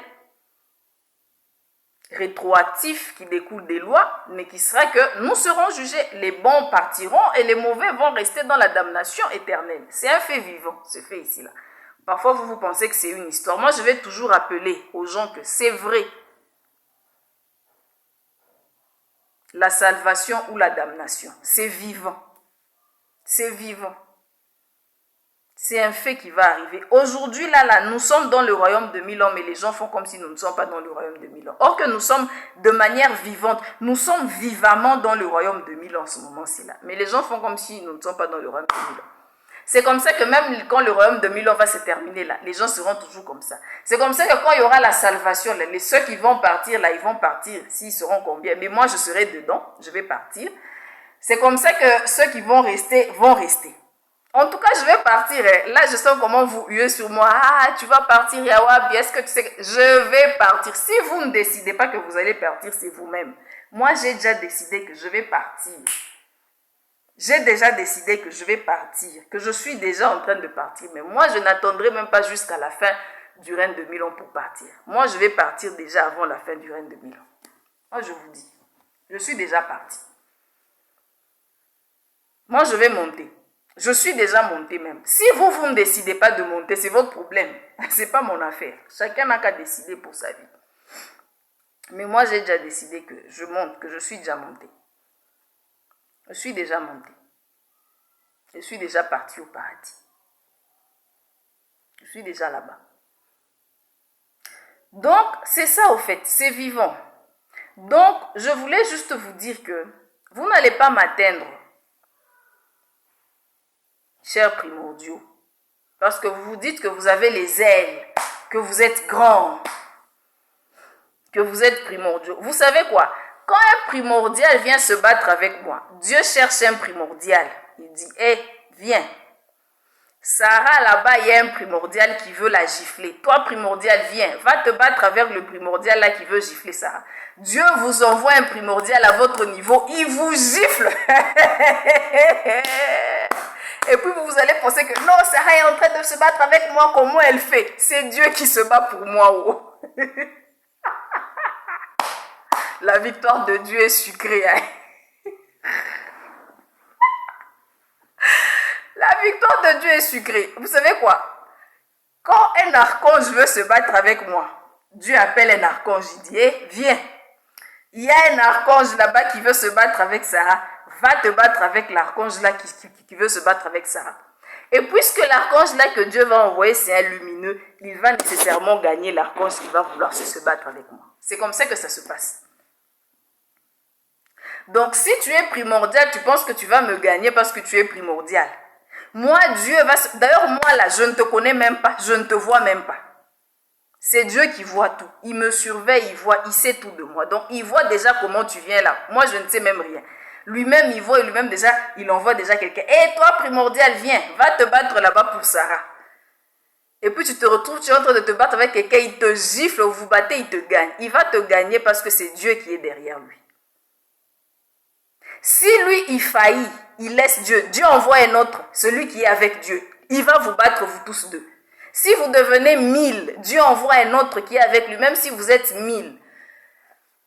Speaker 1: rétroactif, qui découle des lois, mais qui sera que nous serons jugés. Les bons partiront et les mauvais vont rester dans la damnation éternelle. C'est un fait vivant, ce fait ici-là. Parfois, vous pensez que c'est une histoire. Moi, je vais toujours rappeler aux gens que c'est vrai. La salvation ou la damnation, c'est vivant. C'est vivant. C'est un fait qui va arriver. Aujourd'hui, là, nous sommes dans le royaume de 1000 ans, mais les gens font comme si nous ne sommes pas dans le royaume de 1000 ans. Or que nous sommes de manière vivante, nous sommes vivamment dans le royaume de 1000 ans en ce moment-ci là. Mais les gens font comme si nous ne sommes pas dans le royaume de 1000 ans. C'est comme ça que même quand le royaume de 1000 ans va se terminer là, les gens seront toujours comme ça. C'est comme ça que quand il y aura la salvation, là, ceux qui vont partir là, ils vont partir, s'ils seront combien. Mais moi, je serai dedans, je vais partir. C'est comme ça que ceux qui vont rester, vont rester. En tout cas, je vais partir. Là, je sens comment vous huez sur moi. Ah, tu vas partir, Yawabi. Est-ce que tu sais que je vais partir? Si vous ne décidez pas que vous allez partir, c'est vous-même. Moi, j'ai déjà décidé que je vais partir. J'ai déjà décidé que je vais partir, que je suis déjà en train de partir. Mais moi, je n'attendrai même pas jusqu'à la fin du règne de 1000 ans pour partir. Moi, je vais partir déjà avant la fin du règne de 1000 ans. Moi, je vous dis, je suis déjà parti. Moi, je vais monter. Je suis déjà monté même. Si vous ne décidez pas de monter, c'est votre problème. Ce n'est pas mon affaire. Chacun n'a qu'à décider pour sa vie. Mais moi, j'ai déjà décidé que je monte, que je suis déjà monté. Je suis déjà monté. Je suis déjà parti au paradis. Je suis déjà là-bas. Donc, c'est ça au fait, c'est vivant. Donc, je voulais juste vous dire que vous n'allez pas m'atteindre, chers primordiaux, parce que vous vous dites que vous avez les ailes, que vous êtes grands, que vous êtes primordiaux. Vous savez quoi? Quand un primordial vient se battre avec moi, Dieu cherche un primordial. Il dit, hé, viens. Sarah, là-bas, il y a un primordial qui veut la gifler. Toi, primordial, viens. Va te battre avec le primordial là qui veut gifler Sarah. Dieu vous envoie un primordial à votre niveau. Il vous gifle. Et puis, vous allez penser que non, Sarah est en train de se battre avec moi. Comment elle fait? C'est Dieu qui se bat pour moi. Oh. La victoire de Dieu est sucrée. Hein? La victoire de Dieu est sucrée. Vous savez quoi? Quand un archange veut se battre avec moi, Dieu appelle un archange. Il dit, hey, viens. Il y a un archange là-bas qui veut se battre avec Sarah. Va te battre avec l'archange là qui veut se battre avec Sarah. Et puisque l'archange là que Dieu va envoyer, c'est un lumineux, il va nécessairement gagner l'archange qui va vouloir se battre avec moi. C'est comme ça que ça se passe. Donc, si tu es primordial, tu penses que tu vas me gagner parce que tu es primordial. Moi, Dieu va... D'ailleurs, moi, là, je ne te connais même pas. Je ne te vois même pas. C'est Dieu qui voit tout. Il me surveille, il voit, il sait tout de moi. Donc, il voit déjà comment tu viens là. Moi, je ne sais même rien. Lui-même, il voit et lui-même déjà, il envoie déjà quelqu'un. Hé, toi, primordial, viens. Va te battre là-bas pour Sarah. Et puis, tu te retrouves, tu es en train de te battre avec quelqu'un. Il te gifle, vous vous battez, il te gagne. Il va te gagner parce que c'est Dieu qui est derrière lui. Si lui, il faillit, il laisse Dieu. Dieu envoie un autre, celui qui est avec Dieu. Il va vous battre, vous tous deux. Si vous devenez 1000, Dieu envoie un autre qui est avec lui, même si vous êtes 1000.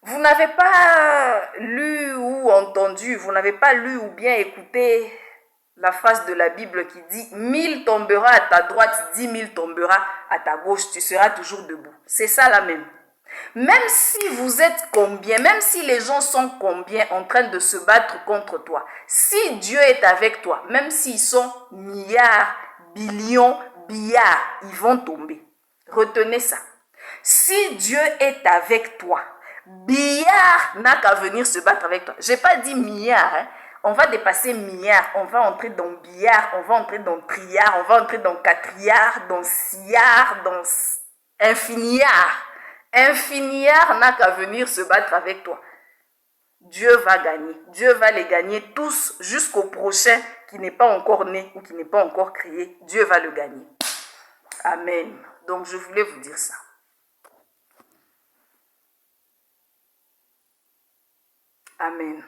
Speaker 1: Vous n'avez pas lu ou entendu, vous n'avez pas lu ou bien écouté la phrase de la Bible qui dit « 1000 tombera à ta droite, 10 000 tombera à ta gauche, tu seras toujours debout. » C'est ça la même. Même si vous êtes combien, même si les gens sont combien en train de se battre contre toi, si Dieu est avec toi, même s'ils sont milliards, billions, billards, ils vont tomber. Retenez ça. Si Dieu est avec toi, billard n'a qu'à venir se battre avec toi. Je n'ai pas dit milliards, hein. On va dépasser milliards, on va entrer dans billard, on va entrer dans triard, on va entrer dans quatriard, dans siard, dans infiniard. Infiniard n'a qu'à venir se battre avec toi. Dieu va gagner. Dieu va les gagner tous jusqu'au prochain qui n'est pas encore né ou qui n'est pas encore créé. Dieu va le gagner. Amen. Donc je voulais vous dire ça. Amen.